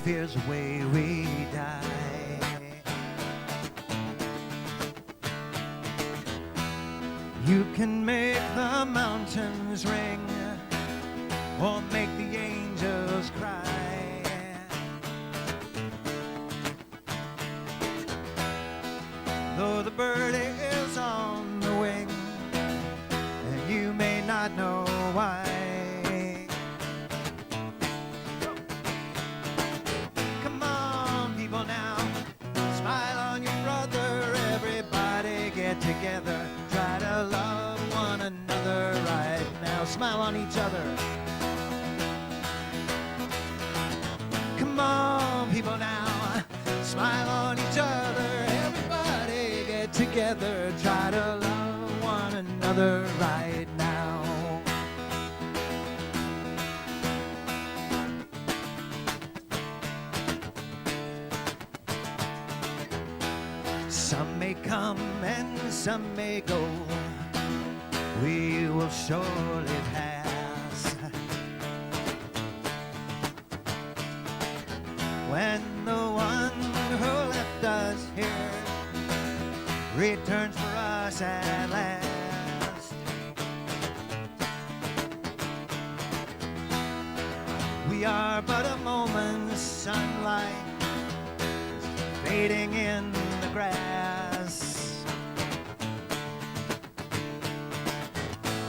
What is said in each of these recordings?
fears away, we die. You can make the mountains ring or make the angels cry. Though the bird is on the wing and you may not know why. Come on, people now, smile on your brother. Everybody get together, try to love one another right now. Smile on each other. Come on, people now, smile on each other. Everybody get together, try to love one another right now. Some may come and some may go, we will surely pass. When the one who left us here returns for us at last, we are but a moment's sunlight fading in the grass.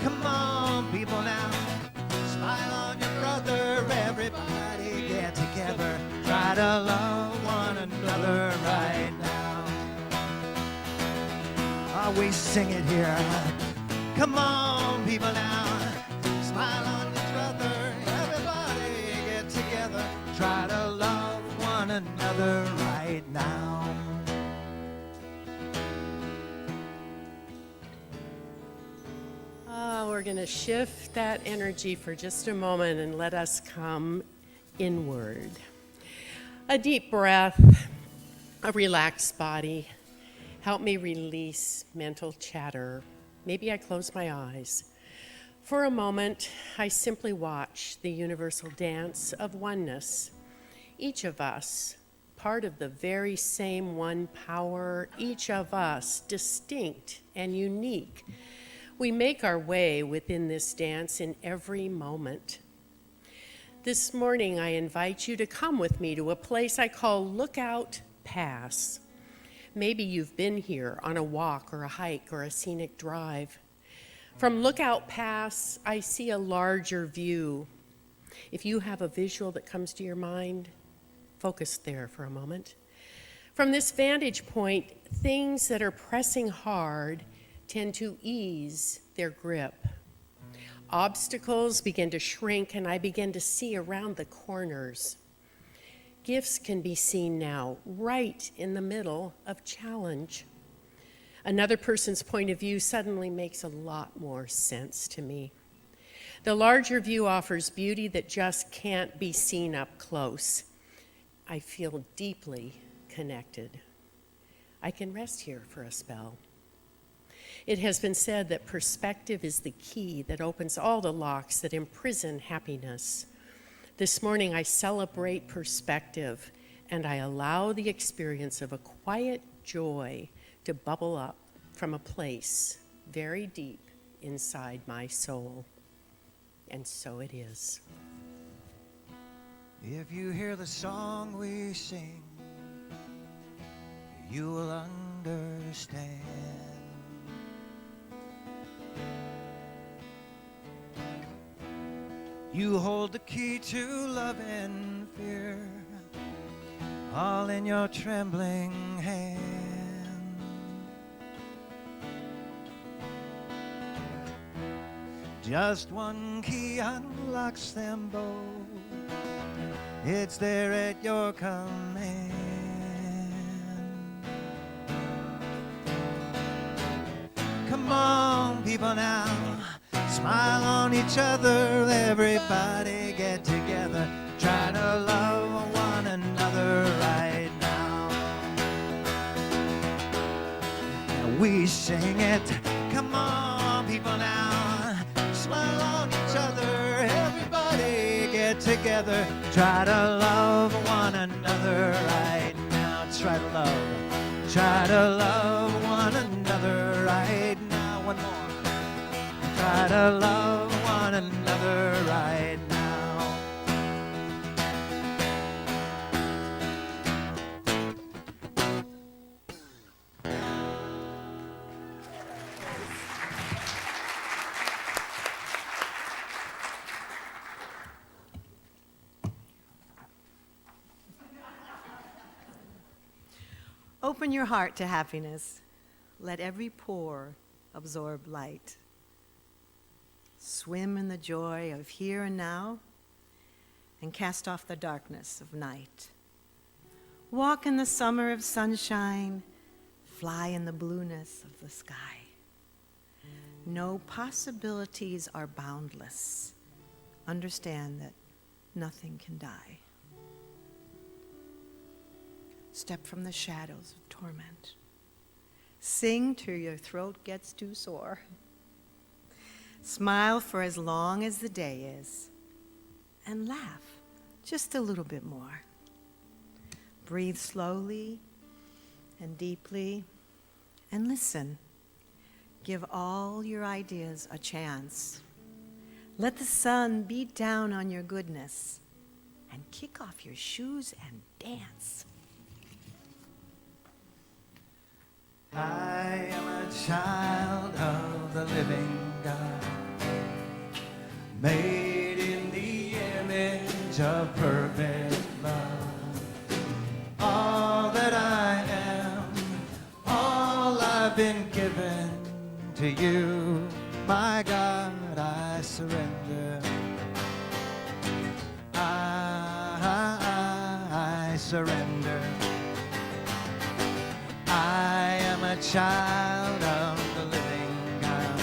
Come on, people now, smile on your brother. Everybody get together, try to love one another right now. We sing it here. Come on, people now, smile on each other. Everybody get together, try to love one another right now. We're going to shift that energy for just a moment and let us come inward. A deep breath, a relaxed body. Help me release mental chatter. Maybe I close my eyes. For a moment, I simply watch the universal dance of oneness. Each of us, part of the very same one power, each of us distinct and unique. We make our way within this dance in every moment. This morning, I invite you to come with me to a place I call Lookout Pass. Maybe you've been here on a walk or a hike or a scenic drive. From Lookout Pass, I see a larger view. If you have a visual that comes to your mind, focus there for a moment. From this vantage point, things that are pressing hard tend to ease their grip. Obstacles begin to shrink, and I begin to see around the corners. Gifts can be seen now, right in the middle of challenge. Another person's point of view suddenly makes a lot more sense to me. The larger view offers beauty that just can't be seen up close. I feel deeply connected. I can rest here for a spell. It has been said that perspective is the key that opens all the locks that imprison happiness. This morning, I celebrate perspective, and I allow the experience of a quiet joy to bubble up from a place very deep inside my soul. And so it is. If you hear the song we sing, you will understand. You hold the key to love and fear, all in your trembling hand. Just one key unlocks them both. It's there at your command. Come on, people now, smile on each other. Everybody get together, try to love one another right now. We sing it. Come on, people now, smile on each other. Everybody get together. together. Try to love one another right now. Try to love. Try to love one another right now. One more. Try to love one another right now. Open your heart to happiness. Let every pore absorb light. Swim in the joy of here and now, and cast off the darkness of night. Walk in the summer of sunshine, fly in the blueness of the sky. No possibilities are boundless. Understand that nothing can die. Step from the shadows of torment. Sing till your throat gets too sore. Smile for as long as the day is, and laugh just a little bit more. Breathe slowly and deeply, and listen. Give all your ideas a chance. Let the sun beat down on your goodness, and kick off your shoes and dance. I am a child of the living God, made in the image of perfect love. All that I am, all I've been given to you, my God, I surrender. I surrender. I am a child of the living God,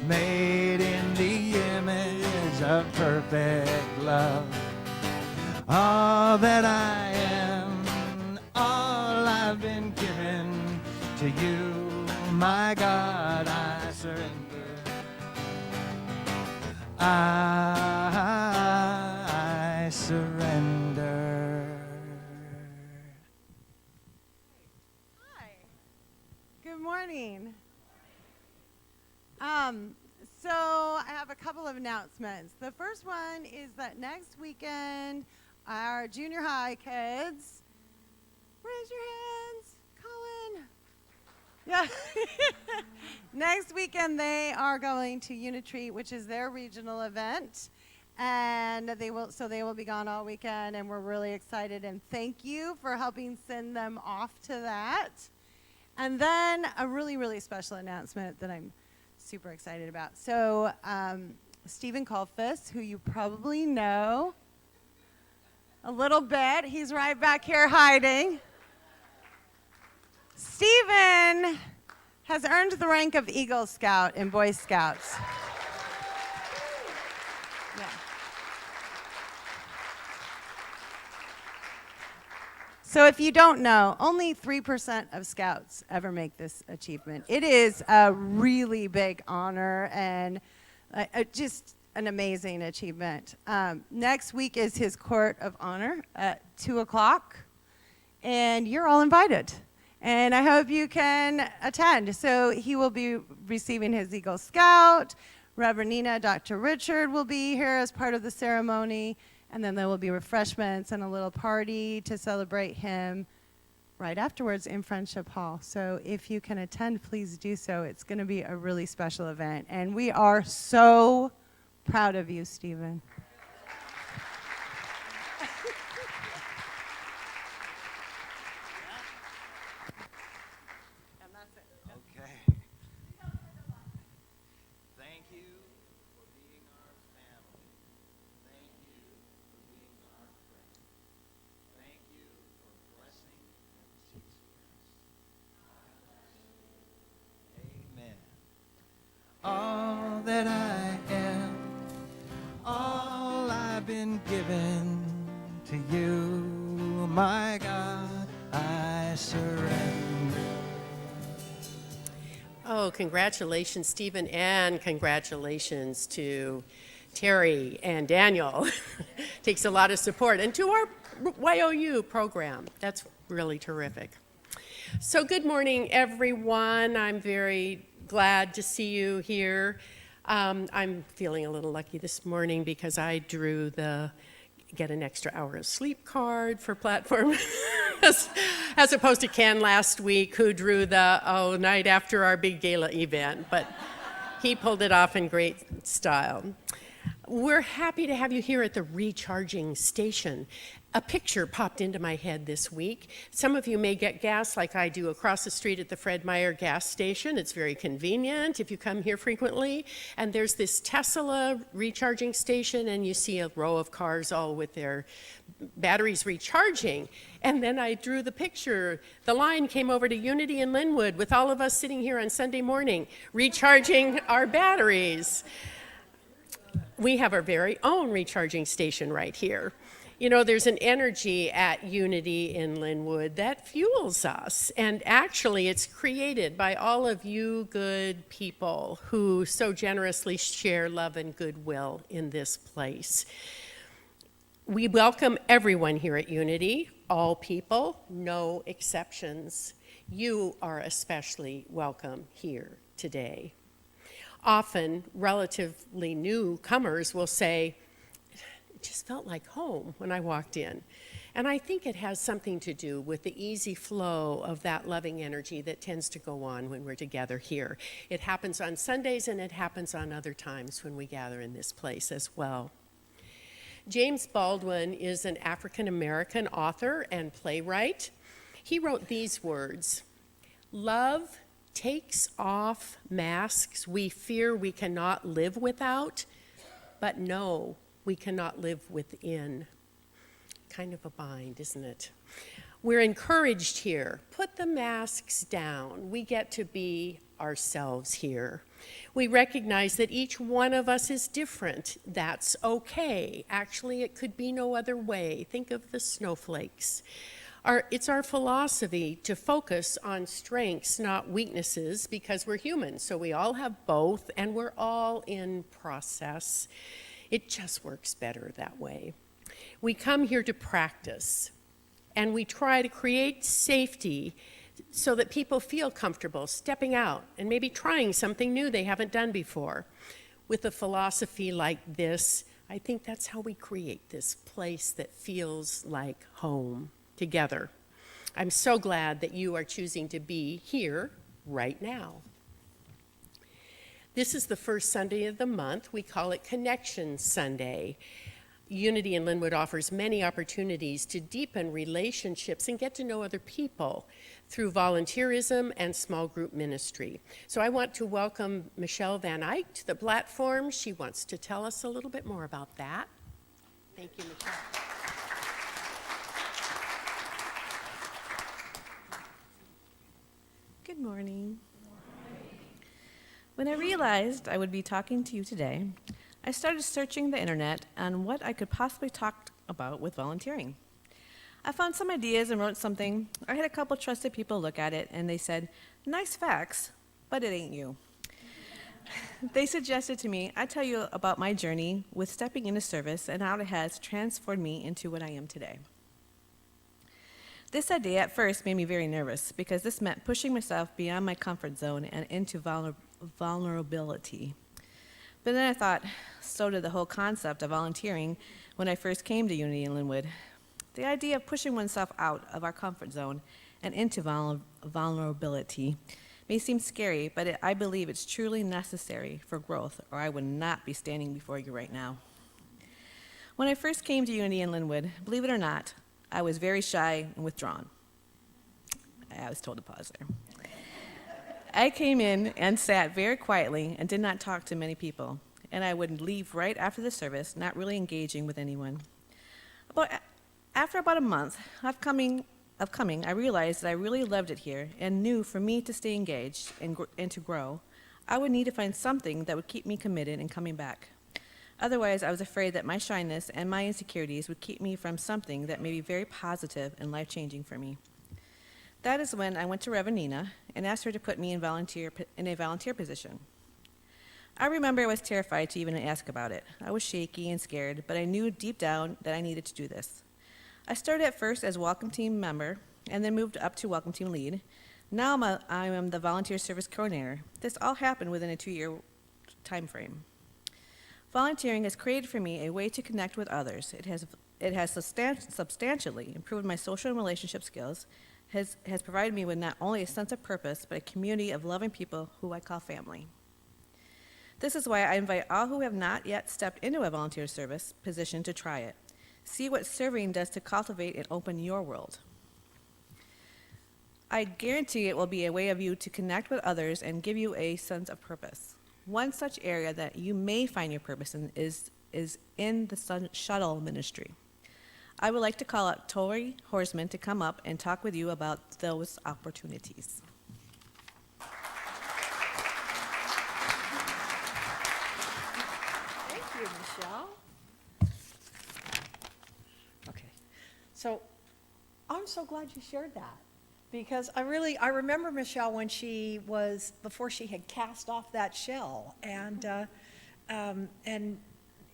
made in the image of perfect love. All that I am, all I've been given to you, my God, I surrender. I surrender. Good morning. So I have a couple of announcements. The first one is that next weekend, our junior high kids, raise your hands, Colin. Yeah. Next weekend, they are going to Unitreat, which is their regional event. And they will be gone all weekend, and we're really excited. And thank you for helping send them off to that. And then a really, really special announcement that I'm super excited about. So Stephen Colfus, who you probably know a little bit, he's right back here hiding. Stephen has earned the rank of Eagle Scout in Boy Scouts. Yeah. So if you don't know, only 3% of Scouts ever make this achievement. It is a really big honor and just an amazing achievement. Next week is his Court of Honor at 2 o'clock, and you're all invited. And I hope you can attend. So he will be receiving his Eagle Scout. Reverend Nina, Dr. Richard will be here as part of the ceremony. And then there will be refreshments and a little party to celebrate him right afterwards in Friendship Hall. So if you can attend, please do so. It's going to be a really special event. And we are so proud of you, Stephen. Okay. Thank you for being our family. Thank you for being our friend. Thank you for blessing and teaching us. Amen. All that I am, all I've been given to you, my God, I surrender. Oh, congratulations, Stephen, and congratulations to Terry and Daniel. Takes a lot of support. And to our YOU program. That's really terrific. So good morning, everyone. I'm very glad to see you here. I'm feeling a little lucky this morning because I drew the get an extra hour of sleep card for platform as opposed to Ken last week, who drew the night after our big gala event. But he pulled it off in great style. We're happy to have you here at the recharging station. A picture popped into my head this week. Some of you may get gas like I do across the street at the Fred Meyer gas station. It's very convenient if you come here frequently. And there's this Tesla recharging station, and you see a row of cars all with their batteries recharging. And then I drew the picture. The line came over to Unity in Lynnwood with all of us sitting here on Sunday morning recharging our batteries. We have our very own recharging station right here. You know, there's an energy at Unity in Lynnwood that fuels us, and actually it's created by all of you good people who so generously share love and goodwill in this place. We welcome everyone here at Unity, all people, no exceptions. You are especially welcome here today. Often, relatively newcomers will say, it just felt like home when I walked in. And I think it has something to do with the easy flow of that loving energy that tends to go on when we're together here. It happens on Sundays, and it happens on other times when we gather in this place as well. James Baldwin is an African-American author and playwright. He wrote these words: "Love takes off masks we fear we cannot live without, but no, we cannot live within." Kind of a bind, isn't it? We're encouraged here. Put the masks down. We get to be ourselves here. We recognize that each one of us is different. That's okay. Actually, it could be no other way. Think of the snowflakes. It's our philosophy to focus on strengths, not weaknesses, because we're human. So we all have both, and we're all in process. It just works better that way. We come here to practice, and we try to create safety so that people feel comfortable stepping out and maybe trying something new they haven't done before. With a philosophy like this, I think that's how we create this place that feels like home together. I'm so glad that you are choosing to be here right now. This is the first Sunday of the month. We call it Connection Sunday. Unity in Lynnwood offers many opportunities to deepen relationships and get to know other people through volunteerism and small group ministry. So I want to welcome Michelle Van Eyck to the platform. She wants to tell us a little bit more about that. Thank you, Michelle. Good morning. When I realized I would be talking to you today, I started searching the internet on what I could possibly talk about with volunteering. I found some ideas and wrote something. I had a couple trusted people look at it, and they said, "Nice facts, but it ain't you." They suggested to me I tell you about my journey with stepping into service and how it has transformed me into what I am today. This idea at first made me very nervous because this meant pushing myself beyond my comfort zone and into vulnerability. But then I thought, so did the whole concept of volunteering when I first came to Unity in Lynnwood. The idea of pushing oneself out of our comfort zone and into vulnerability may seem scary, but I believe it's truly necessary for growth, or I would not be standing before you right now. When I first came to Unity in Lynnwood, believe it or not, I was very shy and withdrawn. I was told to pause there. I came in and sat very quietly and did not talk to many people, and I would leave right after the service, not really engaging with anyone. After about a month of coming, I realized that I really loved it here and knew for me to stay engaged and to grow, I would need to find something that would keep me committed and coming back. Otherwise, I was afraid that my shyness and my insecurities would keep me from something that may be very positive and life-changing for me. That is when I went to Reverend Nina and asked her to put me in a volunteer position. I remember I was terrified to even ask about it. I was shaky and scared, but I knew deep down that I needed to do this. I started at first as welcome team member and then moved up to welcome team lead. Now I am the volunteer service coordinator. This all happened within a 2-year time frame. Volunteering has created for me a way to connect with others. It has substantially improved my social and relationship skills, has provided me with not only a sense of purpose, but a community of loving people who I call family. This is why I invite all who have not yet stepped into a volunteer service position to try it. See what serving does to cultivate and open your world. I guarantee it will be a way of you to connect with others and give you a sense of purpose. One such area that you may find your purpose in is in the shuttle ministry. I would like to call up Tori Horsman to come up and talk with you about those opportunities. Thank you, Michelle. Okay, so I'm so glad you shared that, because I remember Michelle when before she had cast off that shell, and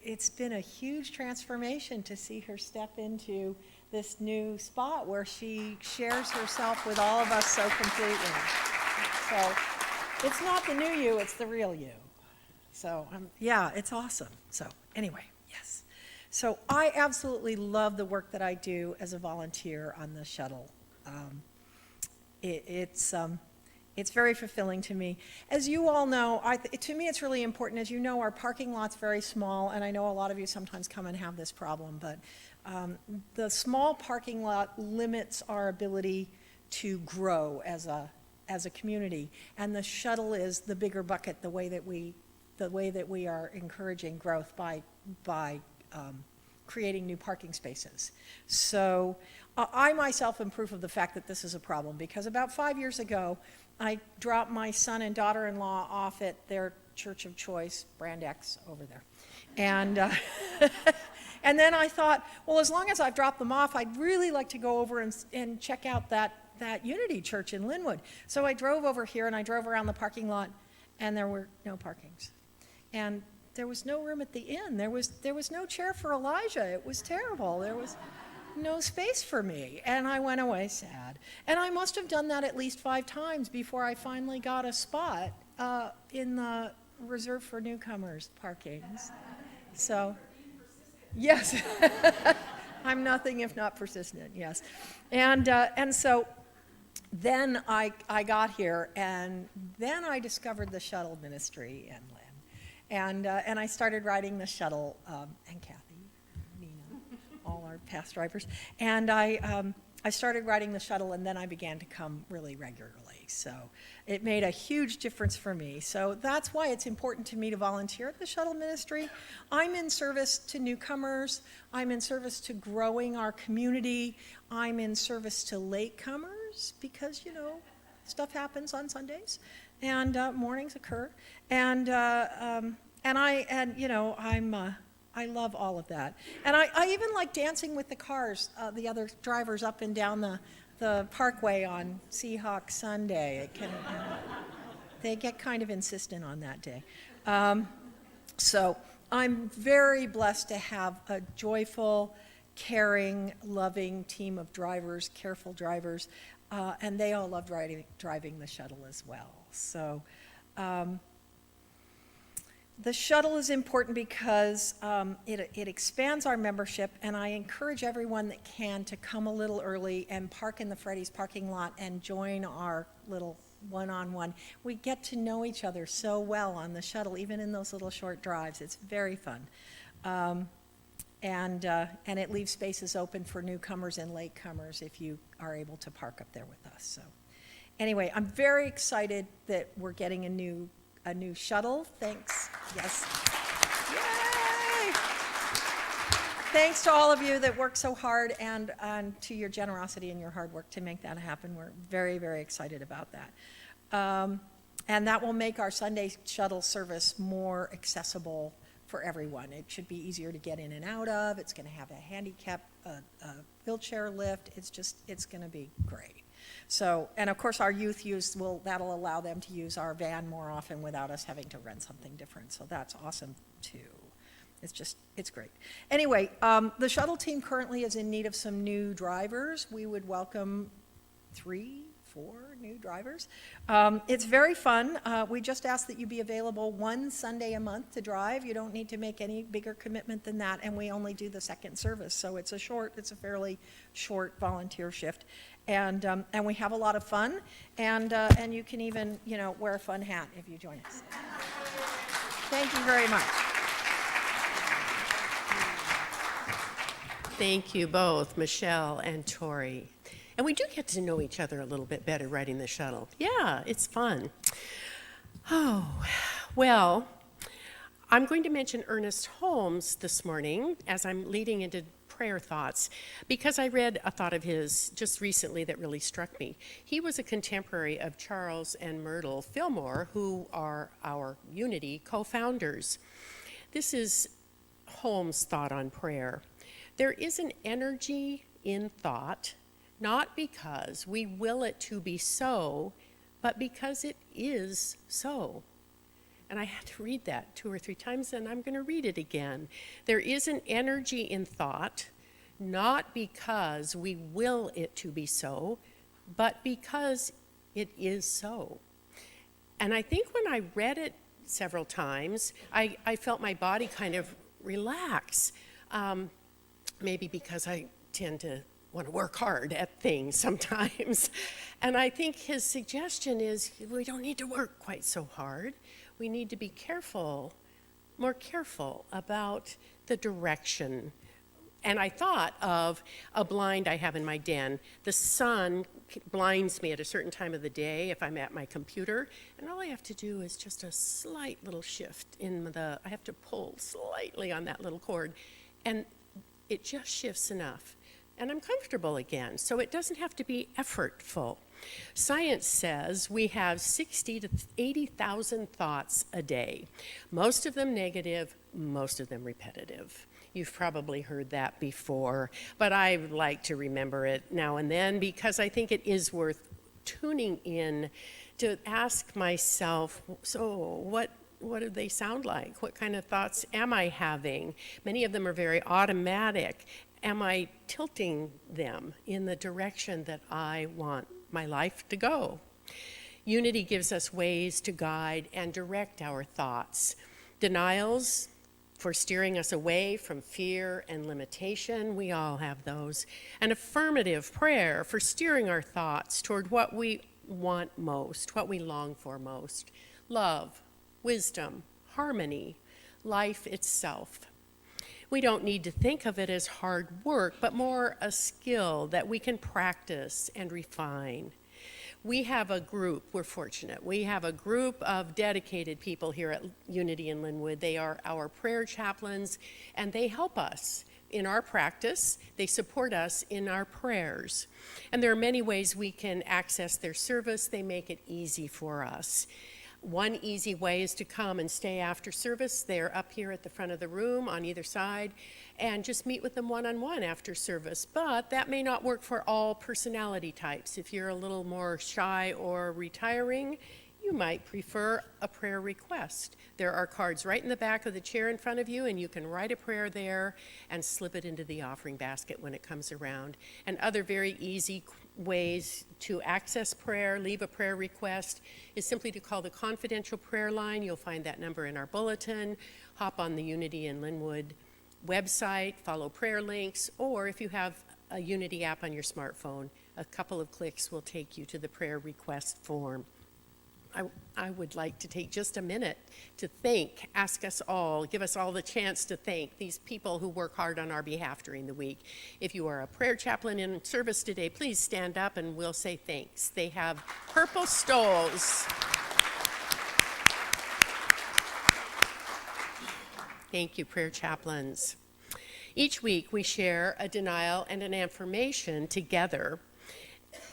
it's been a huge transformation to see her step into this new spot where she shares herself with all of us so completely. So it's not the new you, it's the real you. So yeah, it's awesome. So anyway, yes. So I absolutely love the work that I do as a volunteer on the shuttle. It's very fulfilling to me. As you all know, to me it's really important. As you know, our parking lot's very small, and I know a lot of you sometimes come and have this problem, but the small parking lot limits our ability to grow as a community, and the shuttle is the bigger bucket, the way that we are encouraging growth by creating new parking spaces. So I myself am proof of the fact that this is a problem, because about 5 years ago, I dropped my son and daughter-in-law off at their church of choice, Brand X, over there. And, and then I thought, well, as long as I've dropped them off, I'd really like to go over and check out that Unity Church in Lynnwood. So I drove over here, and I drove around the parking lot, and there were no parkings. And there was no room at the inn. There was no chair for Elijah. It was terrible. There was no space for me. And I went away sad. And I must have done that at least 5 times before I finally got a spot in the reserved for newcomers parkings. So, yes. I'm nothing if not persistent, yes. And so then I got here, and then I discovered the shuttle ministry and Lynn. And I started riding the shuttle, and Kathy, Nina, all our past drivers. And I started riding the shuttle, and then I began to come really regularly. So it made a huge difference for me. So that's why it's important to me to volunteer at the shuttle ministry. I'm in service to newcomers. I'm in service to growing our community. I'm in service to latecomers, because, you know, stuff happens on Sundays, and mornings occur. I love all of that. And I even like dancing with the cars, the other drivers up and down the parkway on Seahawk Sunday. They get kind of insistent on that day. So I'm very blessed to have a joyful, caring, loving team of drivers, careful drivers, and they all love driving the shuttle as well. So the shuttle is important because it expands our membership, and I encourage everyone that can to come a little early and park in the Freddy's parking lot and join our little one-on-one. We get to know each other so well on the shuttle, even in those little short drives. It's very fun. And it leaves spaces open for newcomers and latecomers if you are able to park up there with us. So anyway, I'm very excited that we're getting a new shuttle. Thanks. Yes. Yay! Thanks to all of you that work so hard, and to your generosity and your hard work to make that happen. We're very, very excited about that. And that will make our Sunday shuttle service more accessible for everyone. It should be easier to get in and out of. It's going to have a handicap, a wheelchair lift. It's going to be great. So, and of course, our youth that'll allow them to use our van more often without us having to rent something different. So that's awesome too. It's great. Anyway, the shuttle team currently is in need of some new drivers. We would welcome 3, 4 new drivers. It's very fun. We just ask that you be available one Sunday a month to drive. You don't need to make any bigger commitment than that, and we only do the second service, so it's a fairly short volunteer shift. And we have a lot of fun, and you can even, wear a fun hat if you join us. Thank you very much. Thank you both, Michelle and Tori. And we do get to know each other a little bit better riding the shuttle. Yeah, it's fun. Oh, well, I'm going to mention Ernest Holmes this morning as I'm leading into prayer thoughts, because I read a thought of his just recently that really struck me. He was a contemporary of Charles and Myrtle Fillmore, who are our Unity co-founders. This is Holmes' thought on prayer. There is an energy in thought, not because we will it to be so, but because it is so. And I had to read that 2 or 3 times, and I'm going to read it again. There is an energy in thought, not because we will it to be so, but because it is so. And I think when I read it several times, I felt my body kind of relax. Maybe because I tend to want to work hard at things sometimes. And I think his suggestion is we don't need to work quite so hard. We need to be more careful about the direction. And I thought of a blind I have in my den. The sun blinds me at a certain time of the day if I'm at my computer, and all I have to do is just a slight little shift I have to pull slightly on that little cord, and it just shifts enough, and I'm comfortable again. So it doesn't have to be effortful. Science says we have 60 to 80,000 thoughts a day, most of them negative, most of them repetitive. You've probably heard that before, but I like to remember it now and then because I think it is worth tuning in to ask myself, so what do they sound like? What kind of thoughts am I having? Many of them are very automatic. Am I tilting them in the direction that I want my life to go? Unity gives us ways to guide and direct our thoughts. Denials for steering us away from fear and limitation, we all have those. An affirmative prayer for steering our thoughts toward what we want most, what we long for most. Love, wisdom, harmony, life itself. We don't need to think of it as hard work, but more a skill that we can practice and refine. We have a group, we're fortunate, we have a group of dedicated people here at Unity in Lynnwood. They are our prayer chaplains, and they help us in our practice. They support us in our prayers. And there are many ways we can access their service. They make it easy for us. One easy way is to come and stay after service. They're up here at the front of the room on either side, and just meet with them one-on-one after service. But that may not work for all personality types. If you're a little more shy or retiring, you might prefer a prayer request. There are cards right in the back of the chair in front of you, and you can write a prayer there and slip it into the offering basket when it comes around. And other very easy ways to access prayer, leave a prayer request, is simply to call the confidential prayer line. You'll find that number in our bulletin. Hop on the Unity in Lynnwood website, follow prayer links, or if you have a Unity app on your smartphone, a couple of clicks will take you to the prayer request form. I would like to take just a minute to thank, ask us all, give us all the chance to thank these people who work hard on our behalf during the week. If you are a prayer chaplain in service today, please stand up and we'll say thanks. They have purple stoles. Thank you, prayer chaplains. Each week we share a denial and an affirmation together.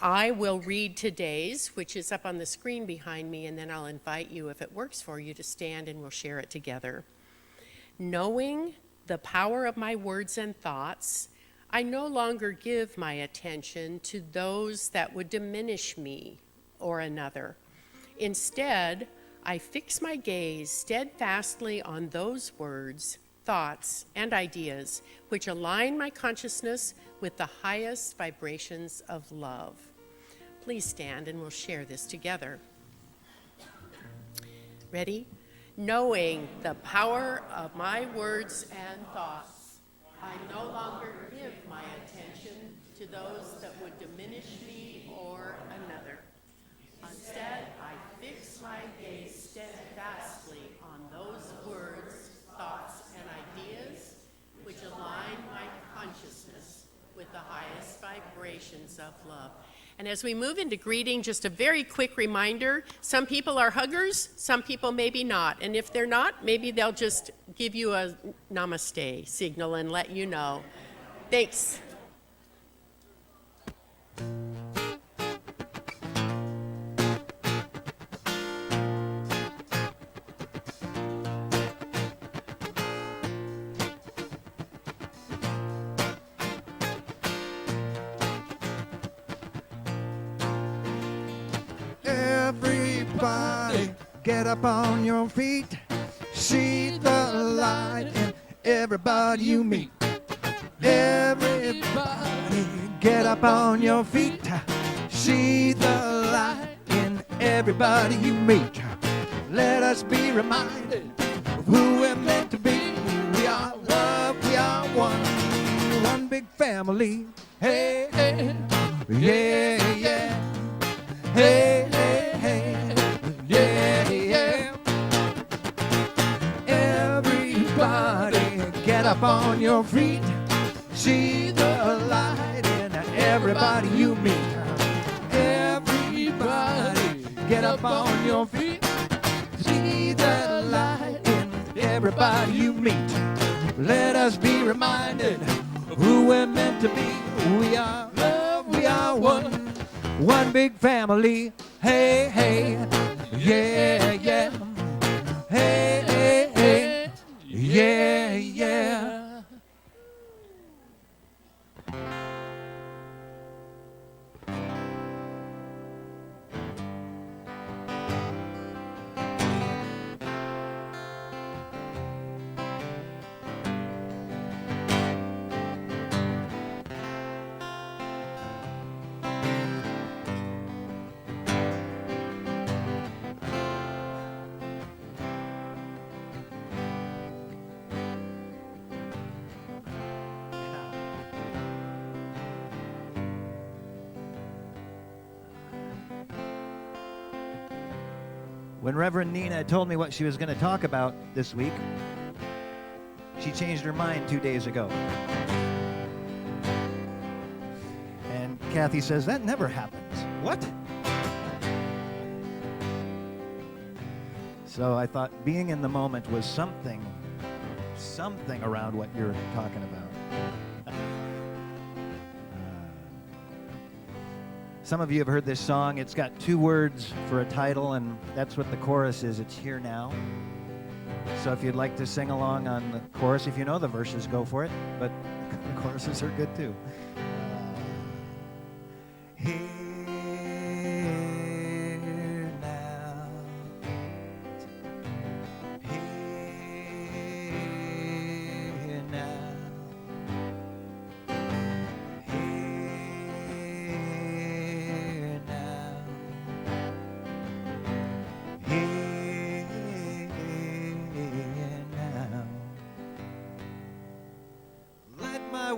I will read today's, which is up on the screen behind me, and then I'll invite you, if it works for you, to stand and we'll share it together. Knowing the power of my words and thoughts, I no longer give my attention to those that would diminish me or another. Instead, I fix my gaze steadfastly on those words, thoughts, and ideas which align my consciousness with the highest vibrations of love. Please stand and we'll share this together. Ready? Knowing the power of my words and thoughts, I no longer give my attention to those that would diminish me or another. Instead, I fix my gaze steadfastly on those words, thoughts, and ideas which align my consciousness with the highest vibrations of love. And as we move into greeting, just a very quick reminder, some people are huggers, some people maybe not. And if they're not, maybe they'll just give you a namaste signal and let you know. Thanks. Everybody, get up on your feet. See the light in everybody you meet. Everybody, get up on your feet. See the light in everybody you meet. Let us be reminded of who we're meant to be. We are love, we are one big family. Hey, hey, yeah, yeah. Hey, hey, hey, yeah, yeah. Everybody, get up on your feet. See the light in everybody you meet. Everybody, get up on your feet. See the light in everybody you meet. Let us be reminded of who we're meant to be. We are love, we are one big family. Hey, hey, yeah, yeah. Hey, hey, hey, yeah, yeah. When Reverend Nina told me what she was going to talk about this week, she changed her mind 2 days ago. And Kathy says, that never happens. What? So I thought being in the moment was something around what you're talking about. Some of you have heard this song. It's got 2 words for a title, and that's what the chorus is. It's Here Now. So if you'd like to sing along on the chorus, if you know the verses, go for it. But the choruses are good too. Here now. Here now.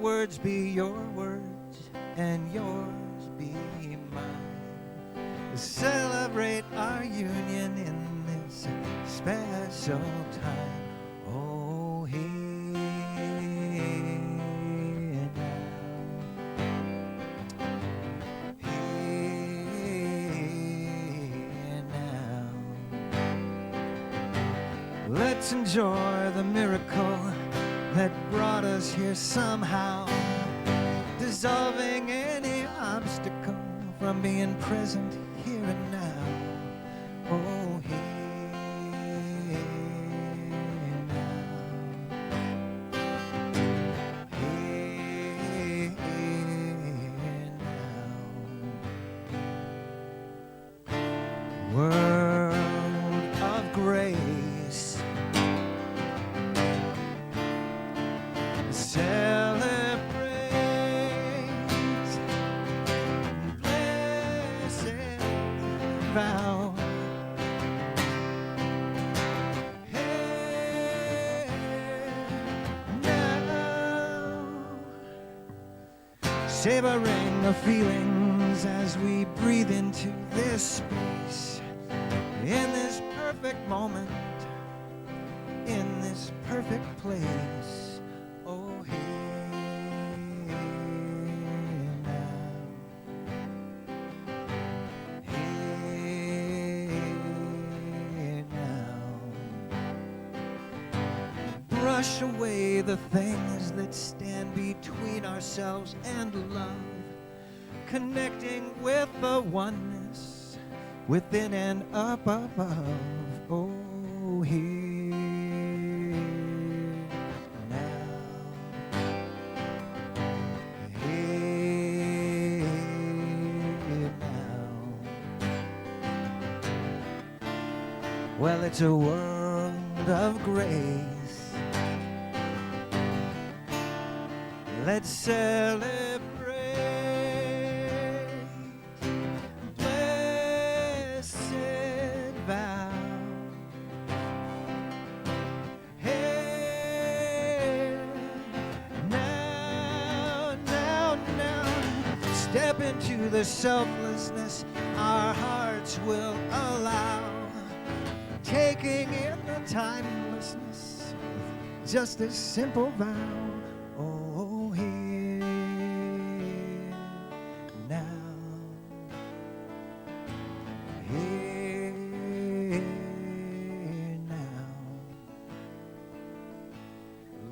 Words be your words and yours be mine. Celebrate our union in this special time. Oh, here now. Here now. Let's enjoy the miracle that brought us here somehow, dissolving any obstacle from being present here and now. Oh, here now. Here vow. Hey, now, savoring the feelings as we breathe into this space, in this perfect moment, in this perfect place. Oh, hey, now. Hey, now. Brush away the things that stand between ourselves and love, connecting with the oneness within and up above. Oh, here now. Here now. Well, it's a world of grace. Let's celebrate. Blessed vow. Hey, now, now, now. Step into the selflessness our hearts will allow. Taking in the timelessness, just a simple vow. Oh, here now, here now.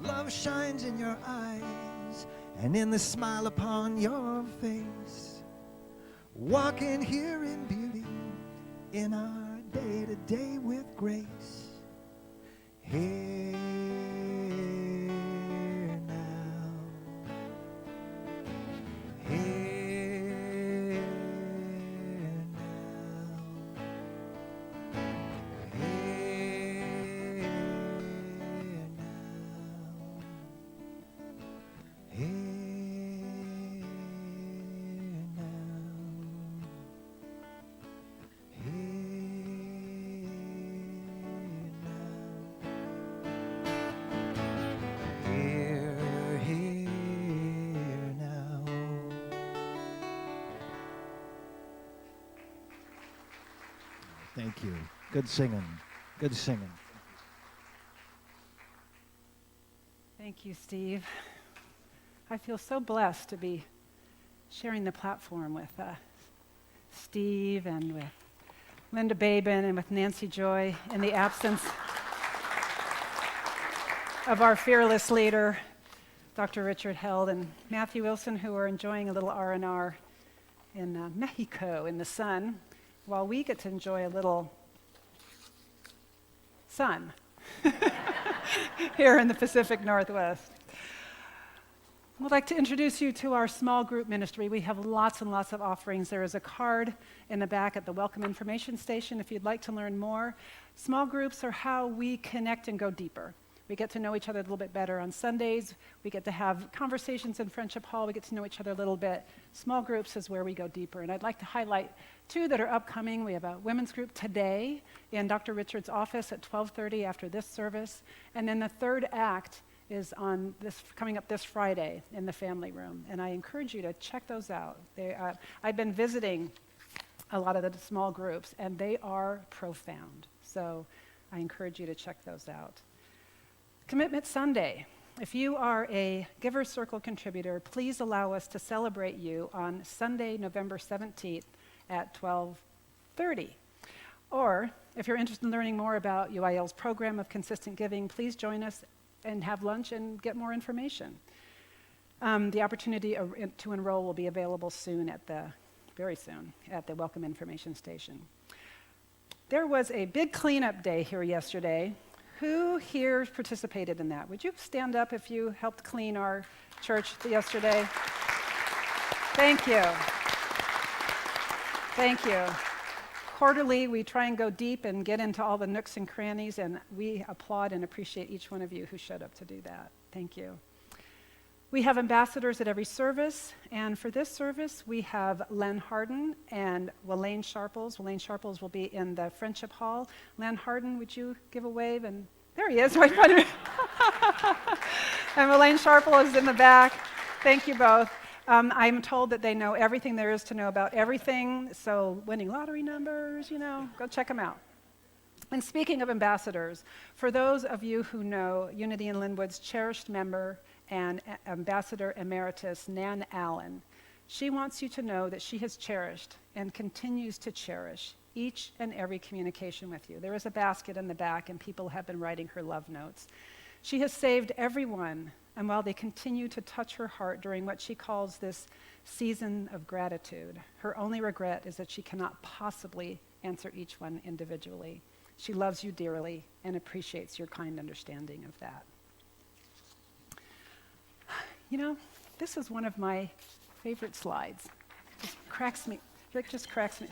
Love shines in your eyes and in the smile upon your face. Walking here in beauty in our day-to-day with grace. Here now. Here now. Here now. Here now. Here now. Thank you. Good singing. Good singing. Thank you, Steve. I feel so blessed to be sharing the platform with Steve and with Linda Babin and with Nancy Joy in the absence of our fearless leader, Dr. Richard Held, and Matthew Wilson, who are enjoying a little R&R in Mexico in the sun, while we get to enjoy a little sun here in the Pacific Northwest. I'd like to introduce you to our small group ministry. We have lots and lots of offerings. There is a card in the back at the Welcome Information Station if you'd like to learn more. Small groups are how we connect and go deeper. We get to know each other a little bit better on Sundays. We get to have conversations in Friendship Hall. We get to know each other a little bit. Small groups is where we go deeper. And I'd like to highlight two that are upcoming. We have a women's group today in Dr. Richard's office at 12:30 after this service. And then the third act is coming up this Friday in the family room. And I encourage you to check those out. I've been visiting a lot of the small groups, and they are profound. So I encourage you to check those out. Commitment Sunday. If you are a Giver Circle contributor, please allow us to celebrate you on Sunday, November 17th at 12:30. Or if you're interested in learning more about UIL's program of consistent giving, please join us and have lunch and get more information. The opportunity to enroll will be available very soon at the Welcome Information Station. There was a big cleanup day here yesterday. Who here participated in that? Would you stand up if you helped clean our church yesterday? Thank you. Thank you. Quarterly, we try and go deep and get into all the nooks and crannies, and we applaud and appreciate each one of you who showed up to do that. Thank you. We have ambassadors at every service, and for this service, we have Len Harden and Welaine Sharples. Welaine Sharples will be in the Friendship Hall. Len Harden, would you give a wave? And there he is, right in front of me. And Welaine Sharple is in the back. Thank you both. I'm told that they know everything there is to know about everything, so winning lottery numbers, go check them out. And speaking of ambassadors, for those of you who know Unity in Lynnwood's cherished member and Ambassador Emeritus Nan Allen, she wants you to know that she has cherished and continues to cherish each and every communication with you. There is a basket in the back, and people have been writing her love notes. She has saved everyone, and while they continue to touch her heart during what she calls this season of gratitude, her only regret is that she cannot possibly answer each one individually. She loves you dearly and appreciates your kind understanding of that. This is one of my favorite slides. Just cracks me. Rick just cracks me.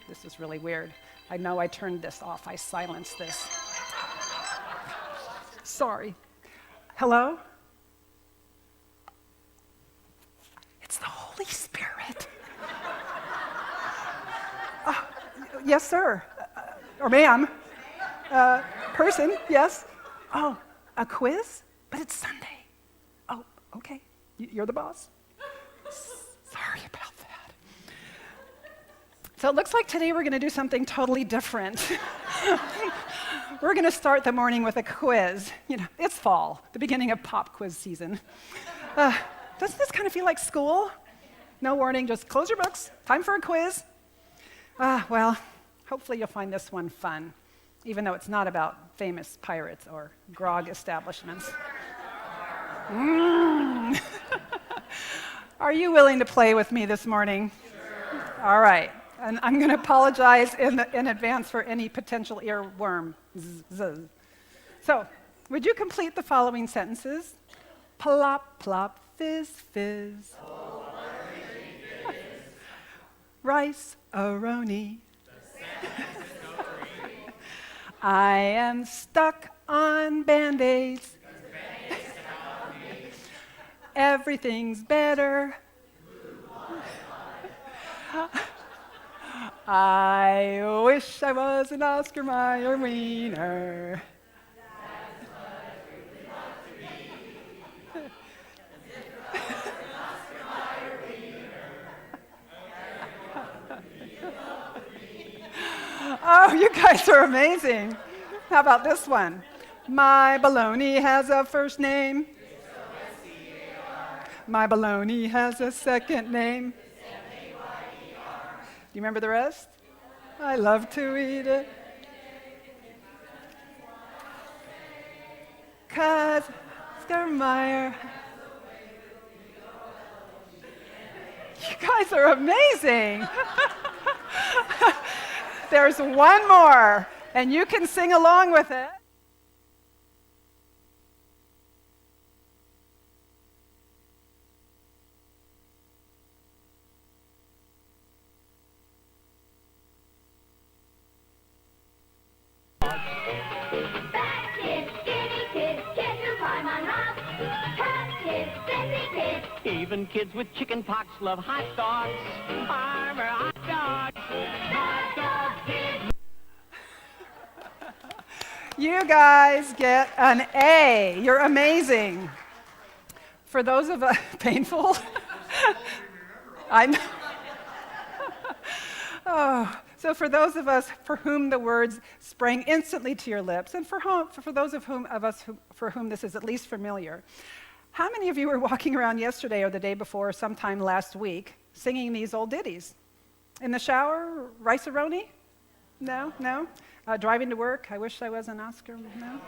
This is really weird. I know I turned this off. I silenced this. Sorry. Hello? It's the Holy Spirit. Yes, sir. Or ma'am. Person, yes. Oh, a quiz? But it's Sunday. Oh, okay. You're the boss? Sorry about that. So it looks like today we're going to do something totally different. We're going to start the morning with a quiz. It's fall, the beginning of pop quiz season. Doesn't this kind of feel like school? No warning, just close your books. Time for a quiz. Well, hopefully you'll find this one fun, even though it's not about famous pirates or grog establishments. Are you willing to play with me this morning? Sure. All right. And I'm going to apologize in advance for any potential earworm. So, would you complete the following sentences? Plop, plop, fizz, fizz. Rice-a-roni. I am stuck on Band-Aids. Everything's better. I wish I was an Oscar Mayer wiener. Oh, you guys are amazing. How about this one? My baloney has a first name. My baloney has a second name. Do you remember the rest? I love to eat it. 'Cause Oscar Mayer. You guys are amazing. There's one more, and you can sing along with it. Even kids with chicken pox love hot dogs. Farmer hot dogs. Hot dog kids. You guys get an A. You're amazing. For those of us, painful? I know. Oh, so for those of us for whom the words sprang instantly to your lips, and for those of us for whom this is at least familiar, how many of you were walking around yesterday or the day before or sometime last week singing these old ditties? In the shower, rice-a-roni? No? Driving to work, I wish I was an Oscar? No?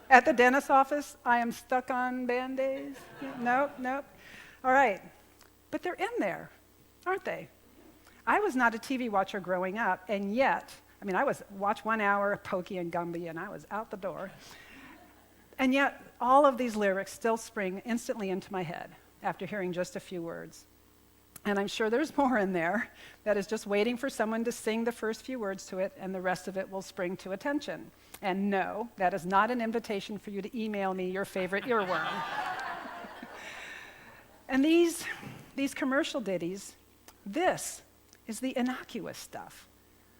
At the dentist's office, I am stuck on Band-Aids? Nope. All right. But they're in there, aren't they? I was not a TV watcher growing up, and yet, I watch 1 hour of Pokey and Gumby, and I was out the door. And yet, all of these lyrics still spring instantly into my head after hearing just a few words. And I'm sure there's more in there that is just waiting for someone to sing the first few words to it, and the rest of it will spring to attention. And no, that is not an invitation for you to email me your favorite earworm. And these commercial ditties, this is the innocuous stuff.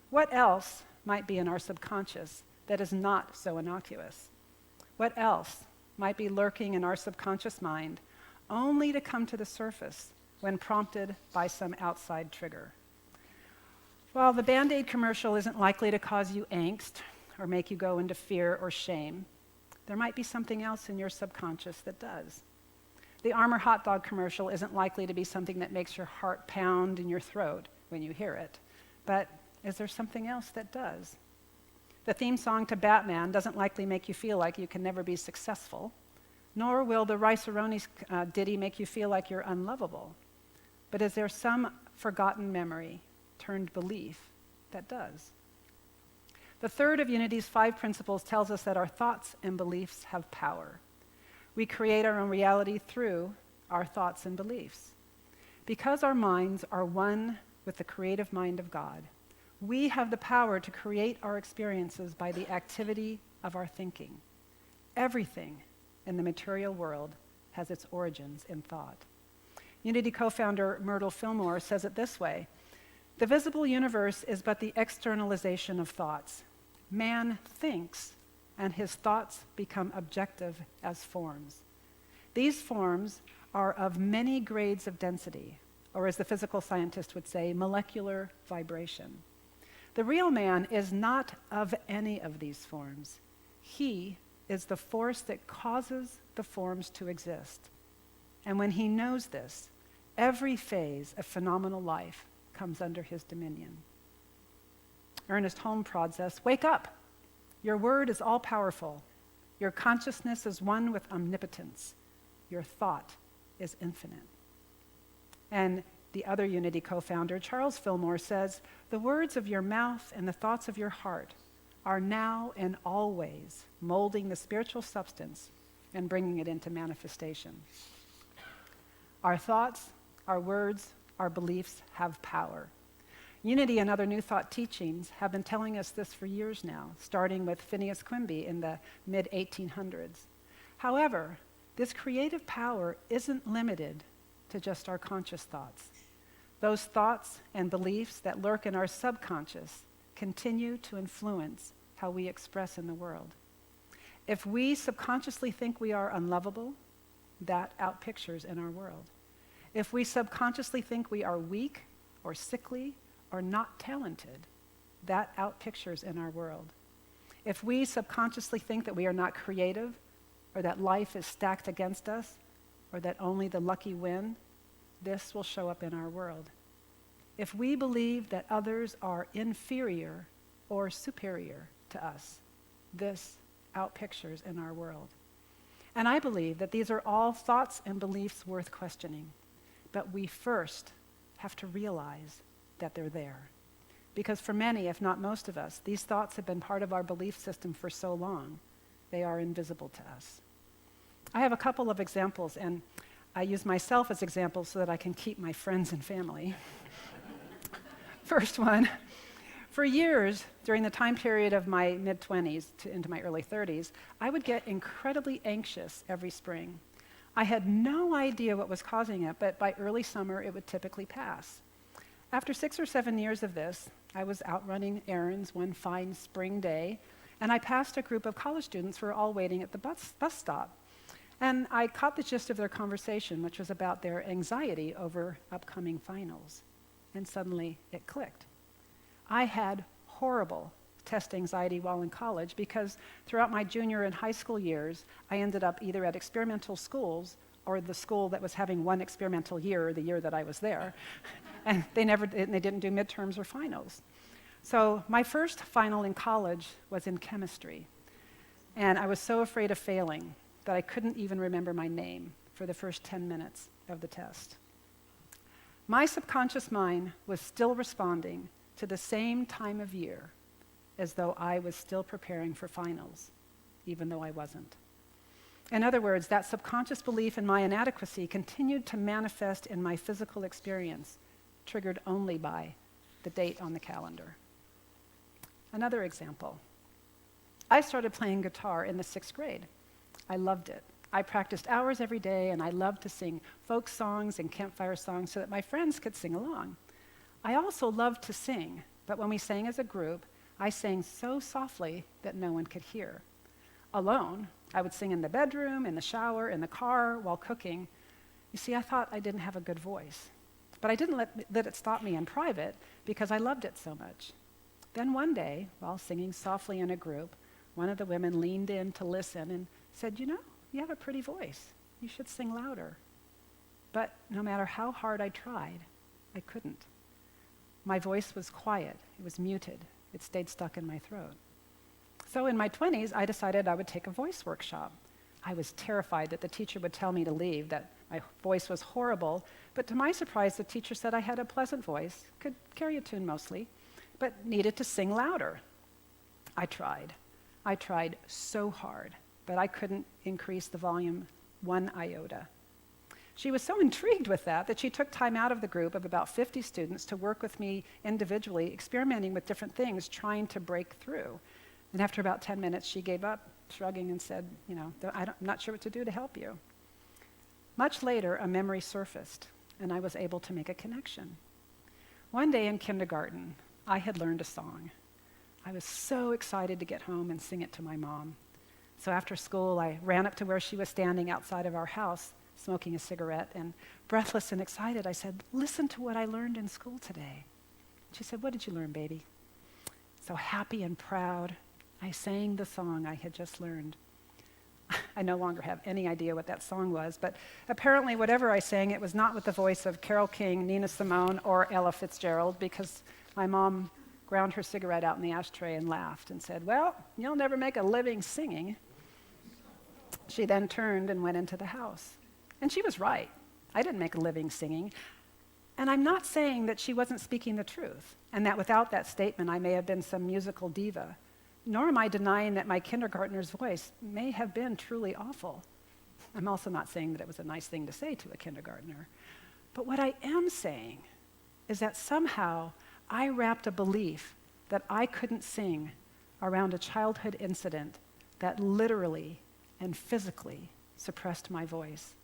What else might be in our subconscious that is not so innocuous? What else might be lurking in our subconscious mind, only to come to the surface when prompted by some outside trigger? While the Band-Aid commercial isn't likely to cause you angst or make you go into fear or shame, there might be something else in your subconscious that does. The Armour hot dog commercial isn't likely to be something that makes your heart pound in your throat when you hear it, but is there something else that does? The theme song to Batman doesn't likely make you feel like you can never be successful, nor will the Rice-A-Roni's ditty make you feel like you're unlovable. But is there some forgotten memory turned belief that does? The third of Unity's 5 principles tells us that our thoughts and beliefs have power. We create our own reality through our thoughts and beliefs. Because our minds are one with the creative mind of God, we have the power to create our experiences by the activity of our thinking. Everything in the material world has its origins in thought. Unity co-founder Myrtle Fillmore says it this way: the visible universe is but the externalization of thoughts. Man thinks, and his thoughts become objective as forms. These forms are of many grades of density, or as the physical scientist would say, molecular vibration. The real man is not of any of these forms. He is the force that causes the forms to exist. And when he knows this, every phase of phenomenal life comes under his dominion. Ernest Holmes prods us, wake up. Your word is all-powerful. Your consciousness is one with omnipotence. Your thought is infinite. And the other Unity co-founder, Charles Fillmore, says, the words of your mouth and the thoughts of your heart are now and always molding the spiritual substance and bringing it into manifestation. Our thoughts, our words, our beliefs have power. Unity and other New Thought teachings have been telling us this for years now, starting with Phineas Quimby in the mid-1800s. However, this creative power isn't limited to just our conscious thoughts. Those thoughts and beliefs that lurk in our subconscious continue to influence how we express in the world. If we subconsciously think we are unlovable, that outpictures in our world. If we subconsciously think we are weak or sickly or not talented, that outpictures in our world. If we subconsciously think that we are not creative, or that life is stacked against us, or that only the lucky win, this will show up in our world. If we believe that others are inferior or superior to us, this outpictures in our world. And I believe that these are all thoughts and beliefs worth questioning, but we first have to realize that they're there. Because for many, if not most of us, these thoughts have been part of our belief system for so long, they are invisible to us. I have a couple of examples, and I use myself as examples so that I can keep my friends and family. First one, for years, during the time period of my mid-20s into my early 30s, I would get incredibly anxious every spring. I had no idea what was causing it, but by early summer, it would typically pass. After 6 or 7 years of this, I was out running errands one fine spring day, and I passed a group of college students who were all waiting at the bus stop. And I caught the gist of their conversation, which was about their anxiety over upcoming finals. And suddenly it clicked. I had horrible test anxiety while in college because throughout my junior and high school years, I ended up either at experimental schools or the school that was having one experimental year, the year that I was there. And they didn't do midterms or finals. So my first final in college was in chemistry. And I was so afraid of failing that I couldn't even remember my name for the first 10 minutes of the test. My subconscious mind was still responding to the same time of year as though I was still preparing for finals, even though I wasn't. In other words, that subconscious belief in my inadequacy continued to manifest in my physical experience, triggered only by the date on the calendar. Another example. I started playing guitar in the 6th grade. I loved it. I practiced hours every day, and I loved to sing folk songs and campfire songs so that my friends could sing along. I also loved to sing, but when we sang as a group, I sang so softly that no one could hear. Alone, I would sing in the bedroom, in the shower, in the car, while cooking. You see, I thought I didn't have a good voice. But I didn't let it stop me in private because I loved it so much. Then one day, while singing softly in a group, one of the women leaned in to listen and said, "You know, you have a pretty voice. You should sing louder." But no matter how hard I tried, I couldn't. My voice was quiet. It was muted. It stayed stuck in my throat. So in my 20s, I decided I would take a voice workshop. I was terrified that the teacher would tell me to leave, that my voice was horrible, but to my surprise, the teacher said I had a pleasant voice, could carry a tune mostly, but needed to sing louder. I tried. I tried so hard, but I couldn't increase the volume one iota. She was so intrigued with that she took time out of the group of about 50 students to work with me individually, experimenting with different things, trying to break through. And after about 10 minutes, she gave up, shrugging and said, I'm not sure what to do to help you. Much later, a memory surfaced, and I was able to make a connection. One day in kindergarten, I had learned a song. I was so excited to get home and sing it to my mom. So after school, I ran up to where she was standing outside of our house, smoking a cigarette, and breathless and excited, I said, "Listen to what I learned in school today." She said, "What did you learn, baby?" So happy and proud, I sang the song I had just learned. I no longer have any idea what that song was, but apparently whatever I sang, it was not with the voice of Carole King, Nina Simone, or Ella Fitzgerald, because my mom ground her cigarette out in the ashtray and laughed and said, "Well, you'll never make a living singing." She then turned and went into the house. And she was right. I didn't make a living singing. And I'm not saying that she wasn't speaking the truth, and that without that statement I may have been some musical diva. Nor am I denying that my kindergartner's voice may have been truly awful. I'm also not saying that it was a nice thing to say to a kindergartner. But what I am saying is that somehow I wrapped a belief that I couldn't sing around a childhood incident that literally and physically suppressed my voice.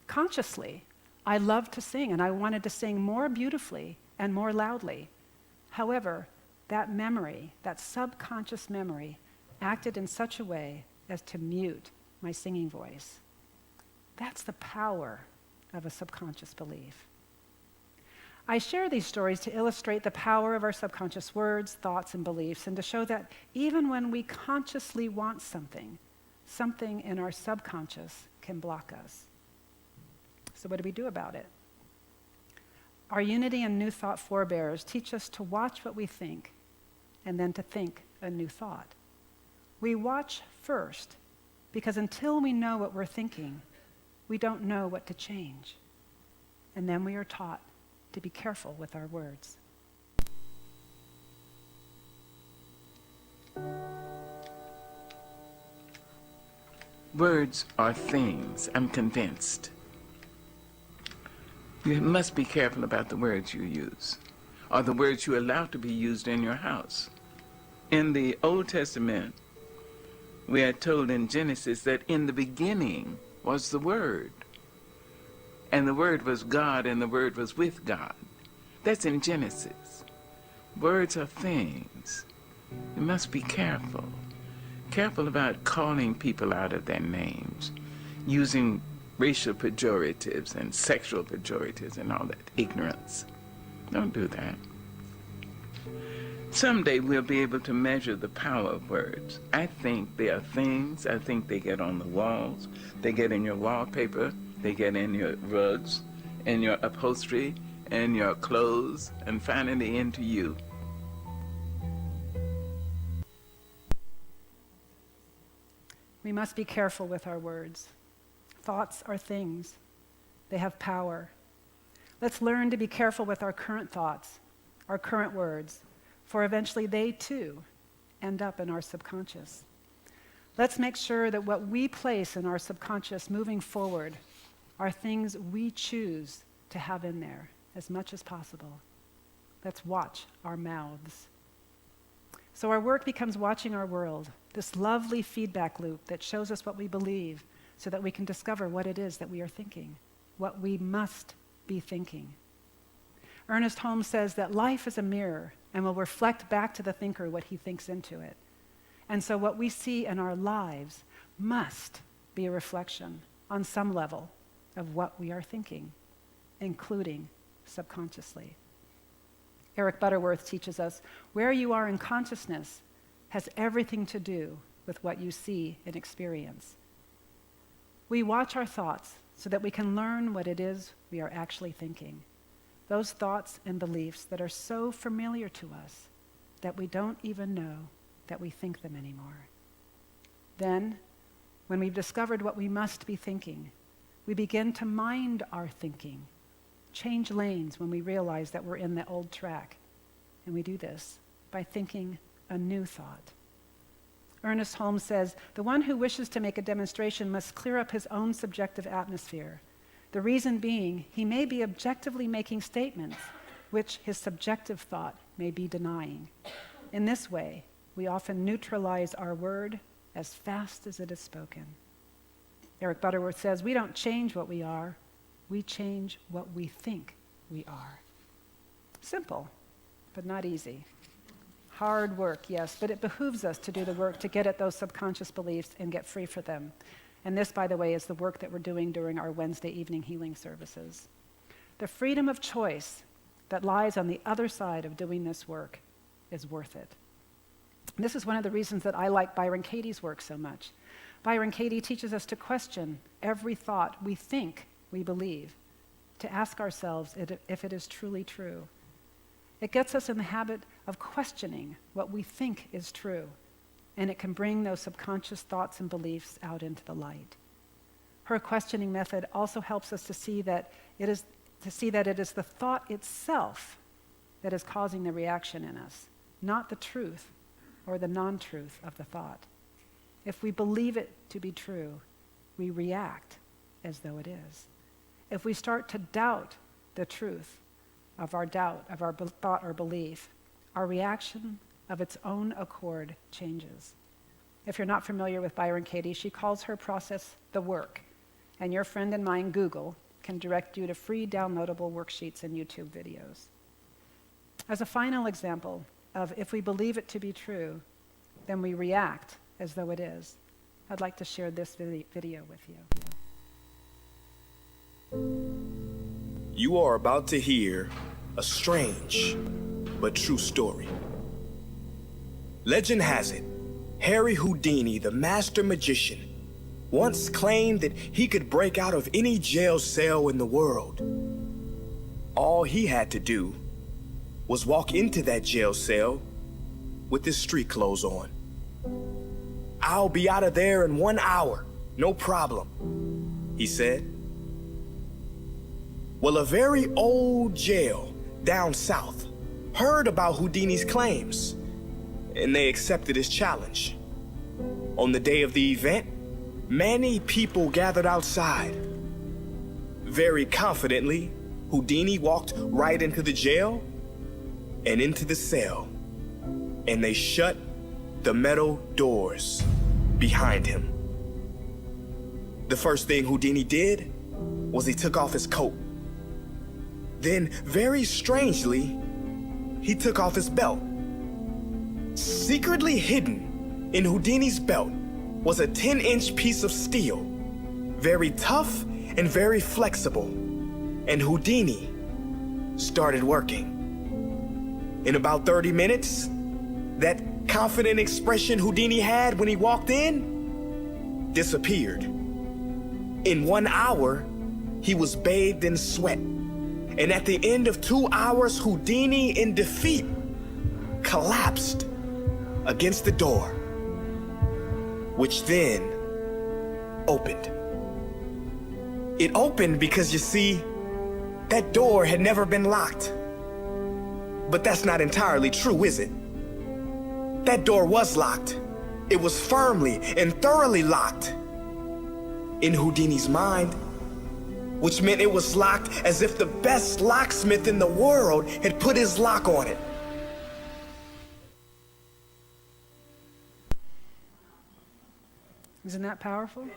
Consciously, I loved to sing, and I wanted to sing more beautifully and more loudly. However, that memory, that subconscious memory, acted in such a way as to mute my singing voice. That's the power of a subconscious belief. I share these stories to illustrate the power of our subconscious words, thoughts, and beliefs, and to show that even when we consciously want something, something in our subconscious can block us. So what do we do about it? Our Unity and New Thought forebears teach us to watch what we think and then to think a new thought. We watch first because until we know what we're thinking, we don't know what to change. And then we are taught to be careful with our words. Words are things, I'm convinced. You must be careful about the words you use, or the words you allow to be used in your house. In the Old Testament, we are told in Genesis that in the beginning was the Word, and the Word was God, and the Word was with God. That's in Genesis. Words are things. You must be careful. Careful about calling people out of their names, using racial pejoratives and sexual pejoratives and all that ignorance. Don't do that. Someday we'll be able to measure the power of words. I think they are things. I think they get on the walls. They get in your wallpaper. They get in your rugs, in your upholstery, in your clothes, and finally into you. We must be careful with our words. Thoughts are things. They have power. Let's learn to be careful with our current thoughts, our current words, for eventually they too end up in our subconscious. Let's make sure that what we place in our subconscious moving forward are things we choose to have in there as much as possible. Let's watch our mouths. So our work becomes watching our world, this lovely feedback loop that shows us what we believe so that we can discover what it is that we are thinking, what we must be thinking. Ernest Holmes says that life is a mirror and will reflect back to the thinker what he thinks into it. And so what we see in our lives must be a reflection on some level of what we are thinking, including subconsciously. Eric Butterworth teaches us where you are in consciousness has everything to do with what you see and experience. We watch our thoughts so that we can learn what it is we are actually thinking. Those thoughts and beliefs that are so familiar to us that we don't even know that we think them anymore. Then, when we've discovered what we must be thinking, we begin to mind our thinking, change lanes when we realize that we're in the old track. And we do this by thinking a new thought. Ernest Holmes says, the one who wishes to make a demonstration must clear up his own subjective atmosphere. The reason being, he may be objectively making statements which his subjective thought may be denying. In this way, we often neutralize our word as fast as it is spoken. Eric Butterworth says, we don't change what we are, we change what we think we are. Simple, but not easy. Hard work, yes, but it behooves us to do the work to get at those subconscious beliefs and get free from them. And this, by the way, is the work that we're doing during our Wednesday evening healing services. The freedom of choice that lies on the other side of doing this work is worth it. This is one of the reasons that I like Byron Katie's work so much. Byron Katie teaches us to question every thought we think we believe, to ask ourselves if it is truly true. It gets us in the habit of questioning what we think is true, and it can bring those subconscious thoughts and beliefs out into the light. Her questioning method also helps us to see that it is the thought itself that is causing the reaction in us, not the truth or the non-truth of the thought. If we believe it to be true, we react as though it is. If we start to doubt the truth of our thought or belief, our reaction of its own accord changes. If you're not familiar with Byron Katie, she calls her process the work, and your friend and mine, Google, can direct you to free downloadable worksheets and YouTube videos. As a final example of if we believe it to be true, then we react as though it is, I'd like to share this video with you. You are about to hear a strange but true story. Legend has it, Harry Houdini, the master magician, once claimed that he could break out of any jail cell in the world. All he had to do was walk into that jail cell with his street clothes on. I'll be out of there in 1 hour, no problem, he said. Well, a very old jail down south heard about Houdini's claims, and they accepted his challenge. On the day of the event, many people gathered outside. Very confidently, Houdini walked right into the jail and into the cell, and they shut the metal doors behind him. The first thing Houdini did was he took off his coat. Then, very strangely, he took off his belt. Secretly hidden in Houdini's belt was a 10-inch piece of steel, very tough and very flexible, and Houdini started working. In about 30 minutes, that confident expression Houdini had when he walked in disappeared. In 1 hour, he was bathed in sweat. And at the end of 2 hours, Houdini, in defeat, collapsed against the door, which then opened. It opened because, you see, that door had never been locked. But that's not entirely true, is it? That door was locked, It was firmly and thoroughly locked in Houdini's mind, which meant it was locked as if the best locksmith in the world had put his lock on it. Isn't that powerful?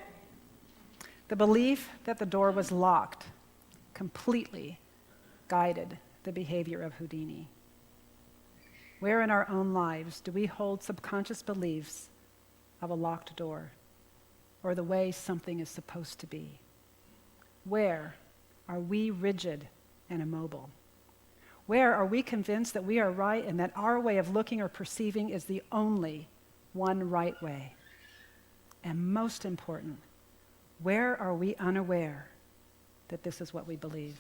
The belief that the door was locked completely guided the behavior of Houdini. Where in our own lives do we hold subconscious beliefs of a locked door or the way something is supposed to be? Where are we rigid and immobile? Where are we convinced that we are right and that our way of looking or perceiving is the only one right way? And most important, where are we unaware that this is what we believe?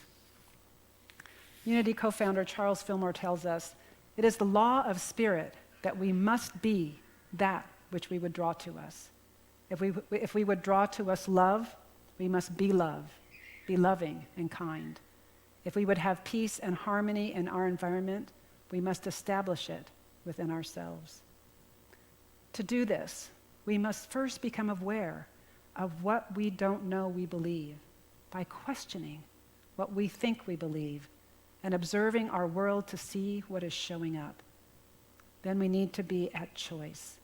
Unity co-founder Charles Fillmore tells us, it is the law of spirit that we must be that which we would draw to us. If we would draw to us love, we must be love, be loving and kind. If we would have peace and harmony in our environment, we must establish it within ourselves. To do this, we must first become aware of what we don't know we believe by questioning what we think we believe and observing our world to see what is showing up. Then we need to be at choice,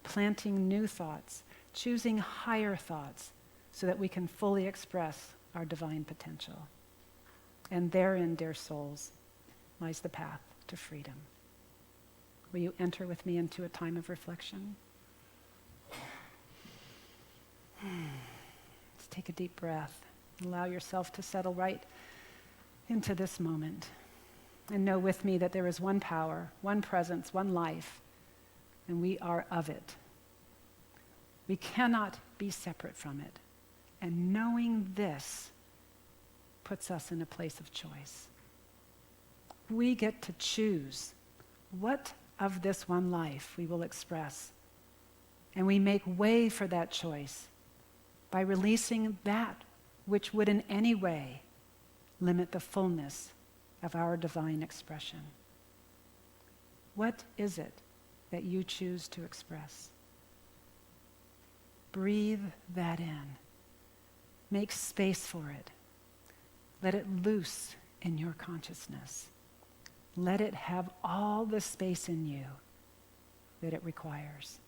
planting new thoughts, choosing higher thoughts so that we can fully express our divine potential. And therein, dear souls, lies the path to freedom. Will you enter with me into a time of reflection? Let's take a deep breath. Allow yourself to settle right into this moment. And know with me that there is one power, one presence, one life, and we are of it. We cannot be separate from it. And knowing this puts us in a place of choice. We get to choose what of this one life we will express. And we make way for that choice by releasing that which would in any way limit the fullness of our divine expression. What is it that you choose to express? Breathe that in. Make space for it. Let it loose in your consciousness. Let it have all the space in you that it requires.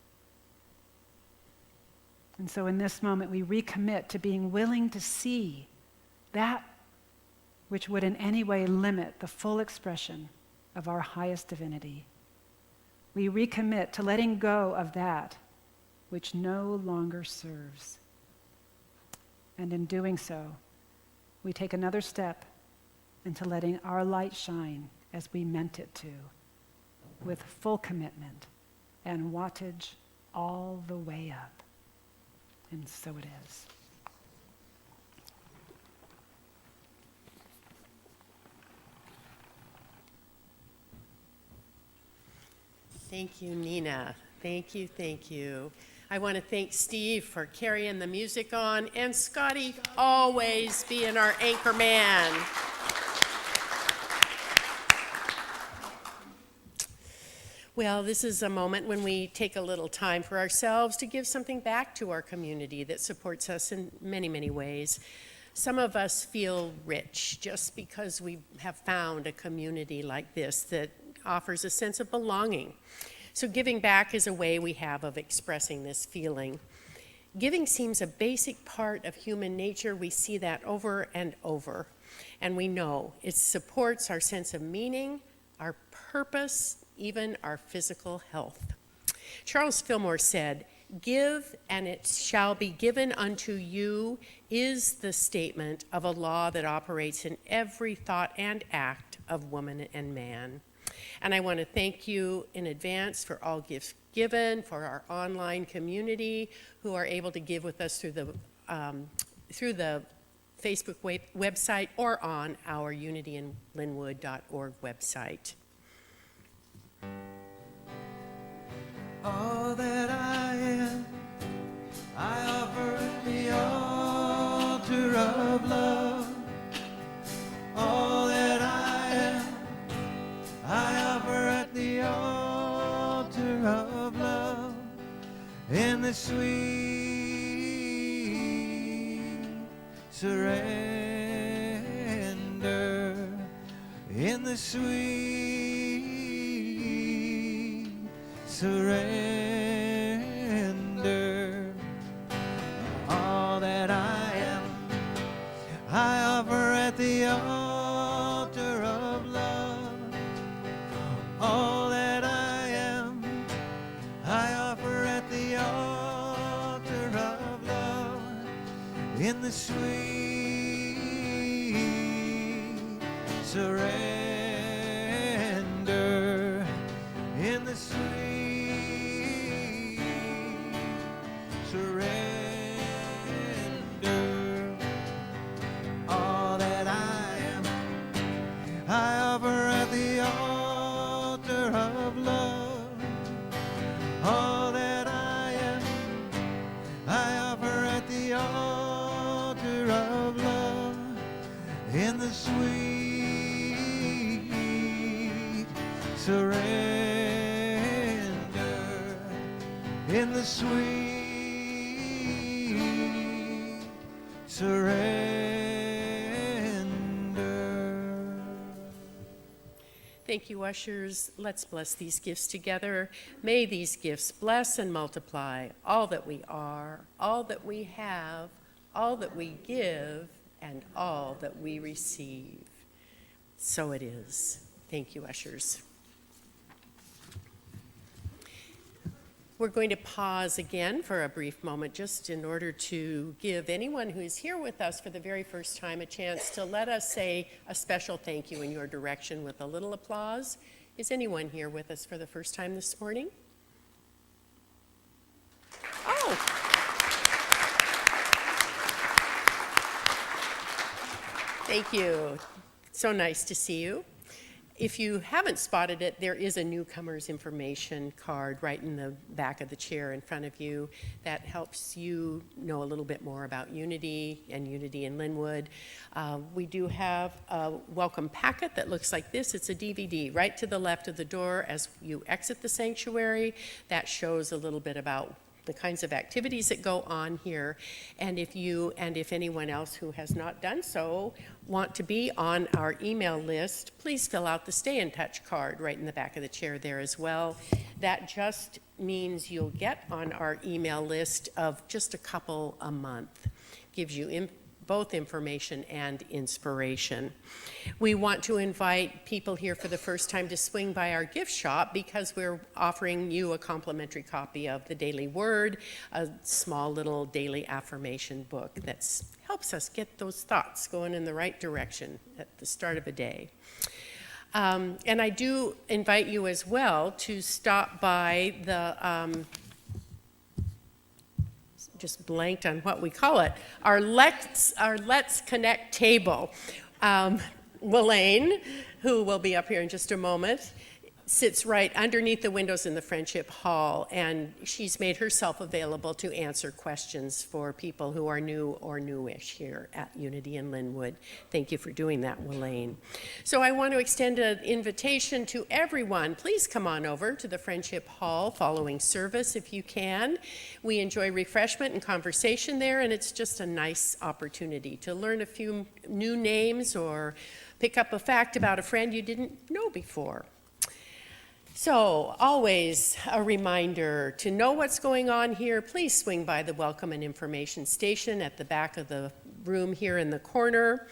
And so in this moment, we recommit to being willing to see that which would in any way limit the full expression of our highest divinity. We recommit to letting go of that which no longer serves. And in doing so, we take another step into letting our light shine as we meant it to, with full commitment and wattage all the way up. And so it is. Thank you, Nina. Thank you, thank you. I want to thank Steve for carrying the music on, and Scotty always being our anchor man. Well, this is a moment when we take a little time for ourselves to give something back to our community that supports us in many, many ways. Some of us feel rich just because we have found a community like this that offers a sense of belonging. So giving back is a way we have of expressing this feeling. Giving seems a basic part of human nature. We see that over and over. And we know it supports our sense of meaning, our purpose, even our physical health. Charles Fillmore said, "Give, and it shall be given unto you," is the statement of a law that operates in every thought and act of woman and man. And I want to thank you in advance for all gifts given, for our online community who are able to give with us through the Facebook website or on our unityinlynnwood.org website. All that I am, I offer at the altar of love. All that I am, I offer at the altar of love. the sweet surrender, in the sweet surrender. All that I am, I offer at the altar of love. All that I am, I offer at the altar of love, in the sweet surrender, in the sweet surrender. All that I am, I offer at the altar of love. All that I am, I offer at the altar of love, in the sweet surrender, in the sweet surrender. Thank you, ushers. Let's bless these gifts together. May these gifts bless and multiply all that we are, all that we have, all that we give, and all that we receive. So it is. Thank you, ushers. We're going to pause again for a brief moment just in order to give anyone who is here with us for the very first time a chance to let us say a special thank you in your direction with a little applause. Is anyone here with us for the first time this morning? Oh. Thank you. So nice to see you. If you haven't spotted it, there is a newcomer's information card right in the back of the chair in front of you that helps you know a little bit more about Unity and Unity in Lynnwood. We do have a welcome packet that looks like this. It's a DVD right to the left of the door as you exit the sanctuary. That shows a little bit about the kinds of activities that go on here. And if you and if anyone else who has not done so want to be on our email list, please fill out the Stay in Touch card right in the back of the chair there as well. That just means you'll get on our email list of just a couple a month. Gives you both information and inspiration. We want to invite people here for the first time to swing by our gift shop because we're offering you a complimentary copy of the Daily Word, a small little daily affirmation book that helps us get those thoughts going in the right direction at the start of a day. And I do invite you as well to stop by the just blanked on what we call it, our Let's Connect table. Welaine, who will be up here in just a moment, sits right underneath the windows in the Friendship Hall, and she's made herself available to answer questions for people who are new or newish here at Unity in Lynnwood. Thank you for doing that, Welaine. So I want to extend an invitation to everyone. Please come on over to the Friendship Hall following service if you can. We enjoy refreshment and conversation there, and it's just a nice opportunity to learn a few new names or pick up a fact about a friend you didn't know before. So, always a reminder to know what's going on here. Please swing by the Welcome and Information Station at the back of the room here in the corner.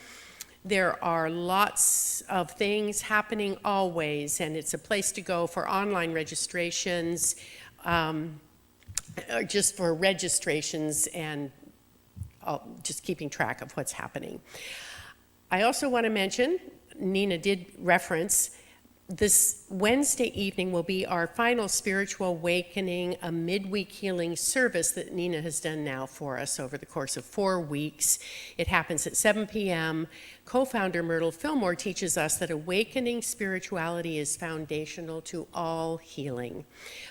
There are lots of things happening always, and it's a place to go for online registrations, or just for registrations and just keeping track of what's happening. I also want to mention, Nina did reference, this Wednesday evening will be our final Spiritual Awakening, a midweek healing service that Nina has done now for us over the course of 4 weeks. It happens at 7 p.m. Co-founder Myrtle Fillmore teaches us that awakening spirituality is foundational to all healing.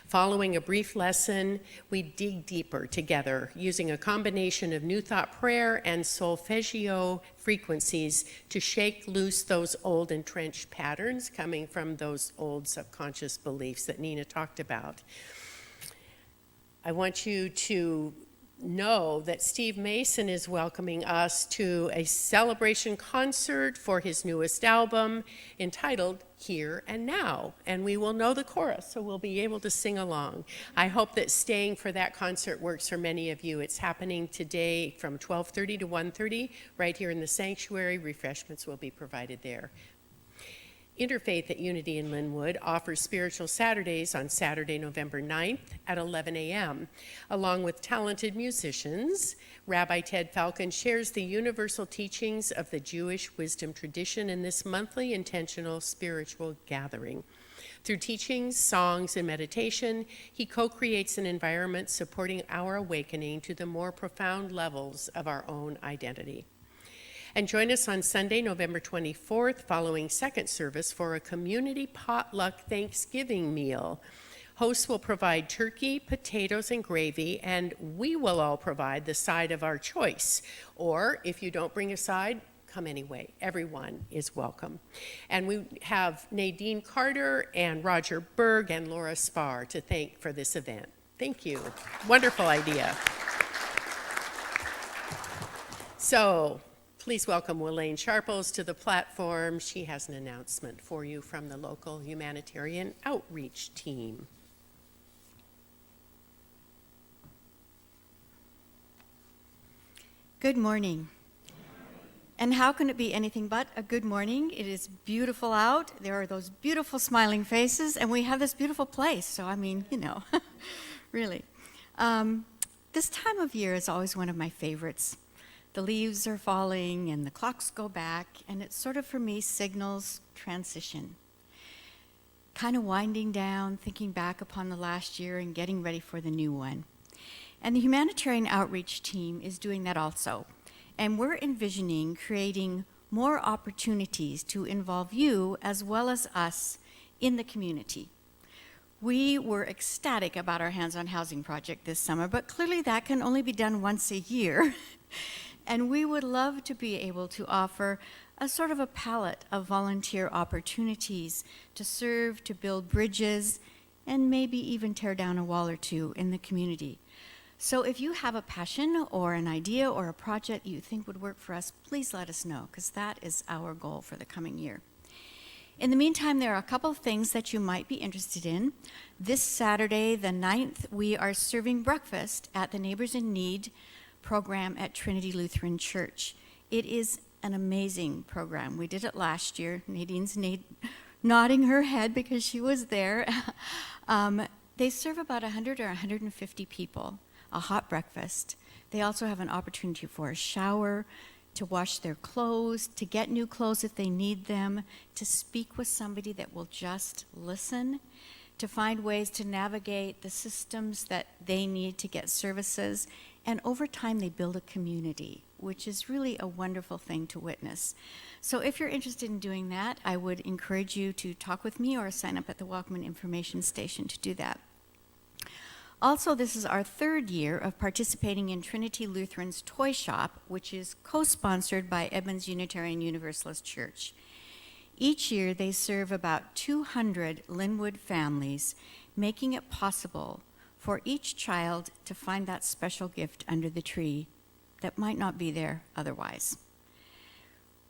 Following a brief lesson, we dig deeper together using a combination of New Thought prayer and solfeggio frequencies to shake loose those old entrenched patterns coming from those old subconscious beliefs that Nina talked about. I want you to know that Steve Mason is welcoming us to a celebration concert for his newest album entitled Here and Now. And we will know the chorus, so we'll be able to sing along. I hope that staying for that concert works for many of you. It's happening today from 12:30 to 1:30 right here in the sanctuary. Refreshments will be provided there. Interfaith at Unity in Lynnwood offers Spiritual Saturdays on Saturday, November 9th at 11 a.m. Along with talented musicians, Rabbi Ted Falcon shares the universal teachings of the Jewish wisdom tradition in this monthly intentional spiritual gathering. Through teachings, songs, and meditation, he co-creates an environment supporting our awakening to the more profound levels of our own identity. And join us on Sunday, November 24th, following second service for a community potluck Thanksgiving meal. Hosts will provide turkey, potatoes, and gravy, and we will all provide the side of our choice. Or if you don't bring a side, come anyway. Everyone is welcome. And we have Nadine Carter and Roger Berg and Laura Spar to thank for this event. Thank you. Wonderful idea. So, please welcome Welaine Sharples to the platform. She has an announcement for you from the local humanitarian outreach team. Good morning. And how can it be anything but a good morning? It is beautiful out. There are those beautiful smiling faces, and we have this beautiful place. So, I mean, you know, really. This time of year is always one of my favorites. The leaves are falling and the clocks go back, and it sort of, for me, signals transition. Kind of winding down, thinking back upon the last year and getting ready for the new one. And the humanitarian outreach team is doing that also. And we're envisioning creating more opportunities to involve you as well as us in the community. We were ecstatic about our Hands on Housing project this summer, but clearly that can only be done once a year. And we would love to be able to offer a sort of a palette of volunteer opportunities to serve, to build bridges, and maybe even tear down a wall or two in the community. So if you have a passion or an idea or a project you think would work for us, please let us know, because that is our goal for the coming year. In the meantime, there are a couple of things that you might be interested in. This Saturday, the 9th, we are serving breakfast at the Neighbors in Need program at Trinity Lutheran Church. It is an amazing program. We did it last year. Nadine's nodding her head because she was there. They serve about 100 or 150 people, a hot breakfast. They also have an opportunity for a shower, to wash their clothes, to get new clothes if they need them, to speak with somebody that will just listen, to find ways to navigate the systems that they need to get services. And over time, they build a community, which is really a wonderful thing to witness. So if you're interested in doing that, I would encourage you to talk with me or sign up at the Welcome and Information Station to do that. Also, this is our third year of participating in Trinity Lutheran's Toy Shop, which is co-sponsored by Edmonds Unitarian Universalist Church. Each year, they serve about 200 Lynnwood families, making it possible for each child to find that special gift under the tree that might not be there otherwise.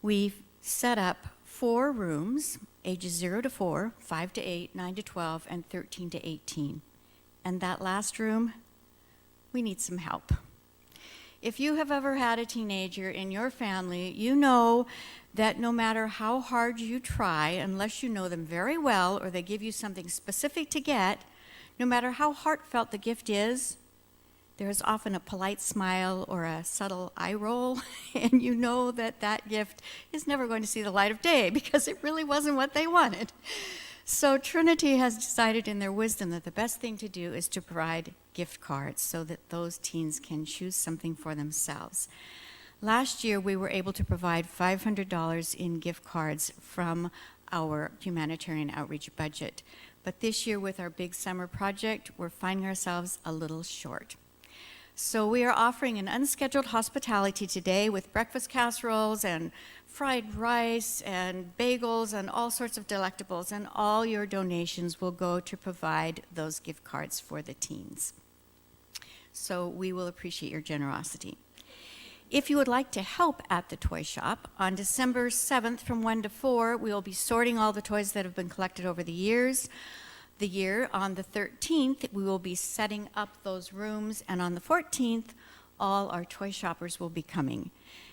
We've set up 4 rooms, ages 0 to 4, 5 to 8, 9 to 12, and 13 to 18. And that last room, we need some help. If you have ever had a teenager in your family, you know that no matter how hard you try, unless you know them very well or they give you something specific to get, no matter how heartfelt the gift is, there is often a polite smile or a subtle eye roll, and you know that that gift is never going to see the light of day because it really wasn't what they wanted. So Trinity has decided in their wisdom that the best thing to do is to provide gift cards so that those teens can choose something for themselves. Last year, we were able to provide $500 in gift cards from our humanitarian outreach budget. But this year, with our big summer project, we're finding ourselves a little short. So we are offering an unscheduled hospitality today with breakfast casseroles and fried rice and bagels and all sorts of delectables, and all your donations will go to provide those gift cards for the teens. So we will appreciate your generosity. If you would like to help at the toy shop, on December 7th from 1 to 4, we will be sorting all the toys that have been collected over the year. On the 13th, we will be setting up those rooms, and on the 14th, all our toy shoppers will be coming.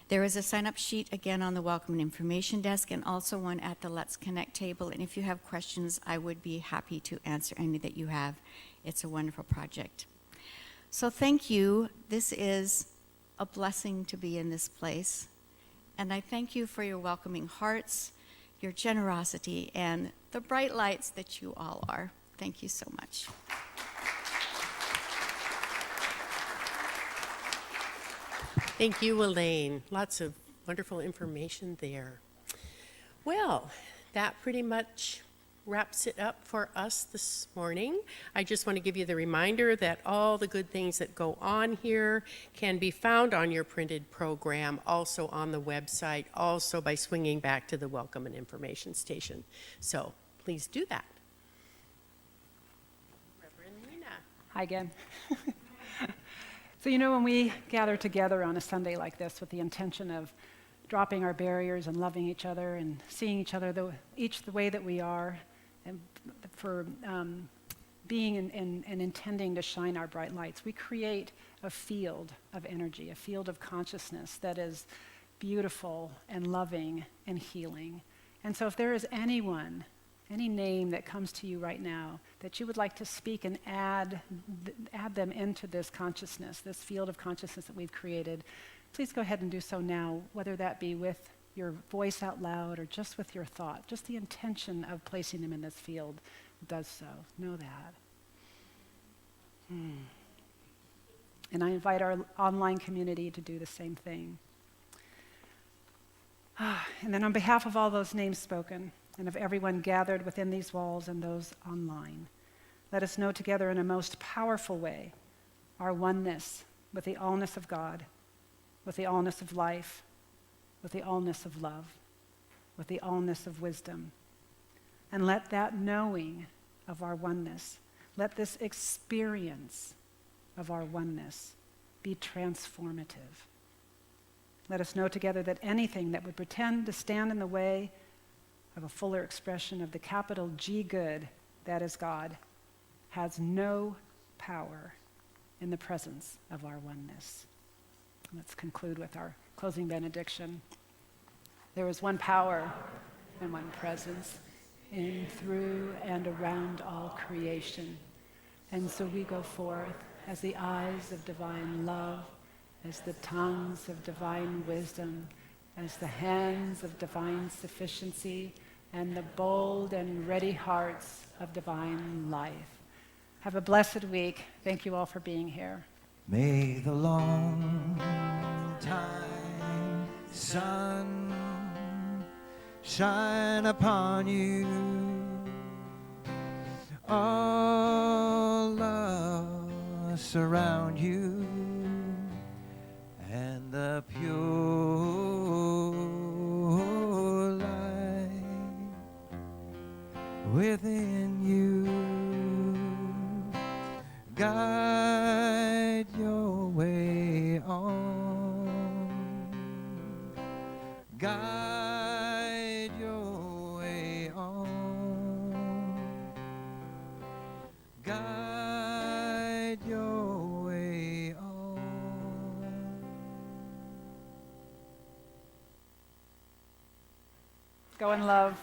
There is a sign-up sheet again on the welcome and information desk, and also one at the Let's Connect table. And if you have questions, I would be happy to answer any that you have. It's a wonderful project. So thank you. This is a blessing to be in this place. And I thank you for your welcoming hearts, your generosity, and the bright lights that you all are. Thank you so much. Thank you, Elaine. Lots of wonderful information there. Well, that pretty much wraps it up for us this morning. I just want to give you the reminder that all the good things that go on here can be found on your printed program, also on the website, also by swinging back to the welcome and information station. So please do that. Reverend Nina. Hi again. So, when we gather together on a Sunday like this with the intention of dropping our barriers and loving each other and seeing each other each the way that we are, and for being and intending to shine our bright lights, we create a field of energy, a field of consciousness that is beautiful and loving and healing. And so if there is anyone, any name that comes to you right now that you would like to speak and add them into this consciousness, this field of consciousness that we've created, please go ahead and do so now, whether that be with your voice out loud or just with your thought. Just the intention of placing them in this field does so. Know that. And I invite our online community to do the same thing. And then on behalf of all those names spoken, and of everyone gathered within these walls and those online, let us know together in a most powerful way our oneness with the allness of God, with the allness of life, with the allness of love, with the allness of wisdom. And let that knowing of our oneness, let this experience of our oneness be transformative. Let us know together that anything that would pretend to stand in the way of a fuller expression of the capital G good, that is God, has no power in the presence of our oneness. Let's conclude with our closing benediction. There is one power and one presence in, through, and around all creation. And so we go forth as the eyes of divine love, as the tongues of divine wisdom, as the hands of divine sufficiency, and the bold and ready hearts of divine life. Have a blessed week. Thank you all for being here. May the long time sun shine upon you. All love surround you, and the pure light within you guide your way on. Guide your way on. Guide your way on. Go in love.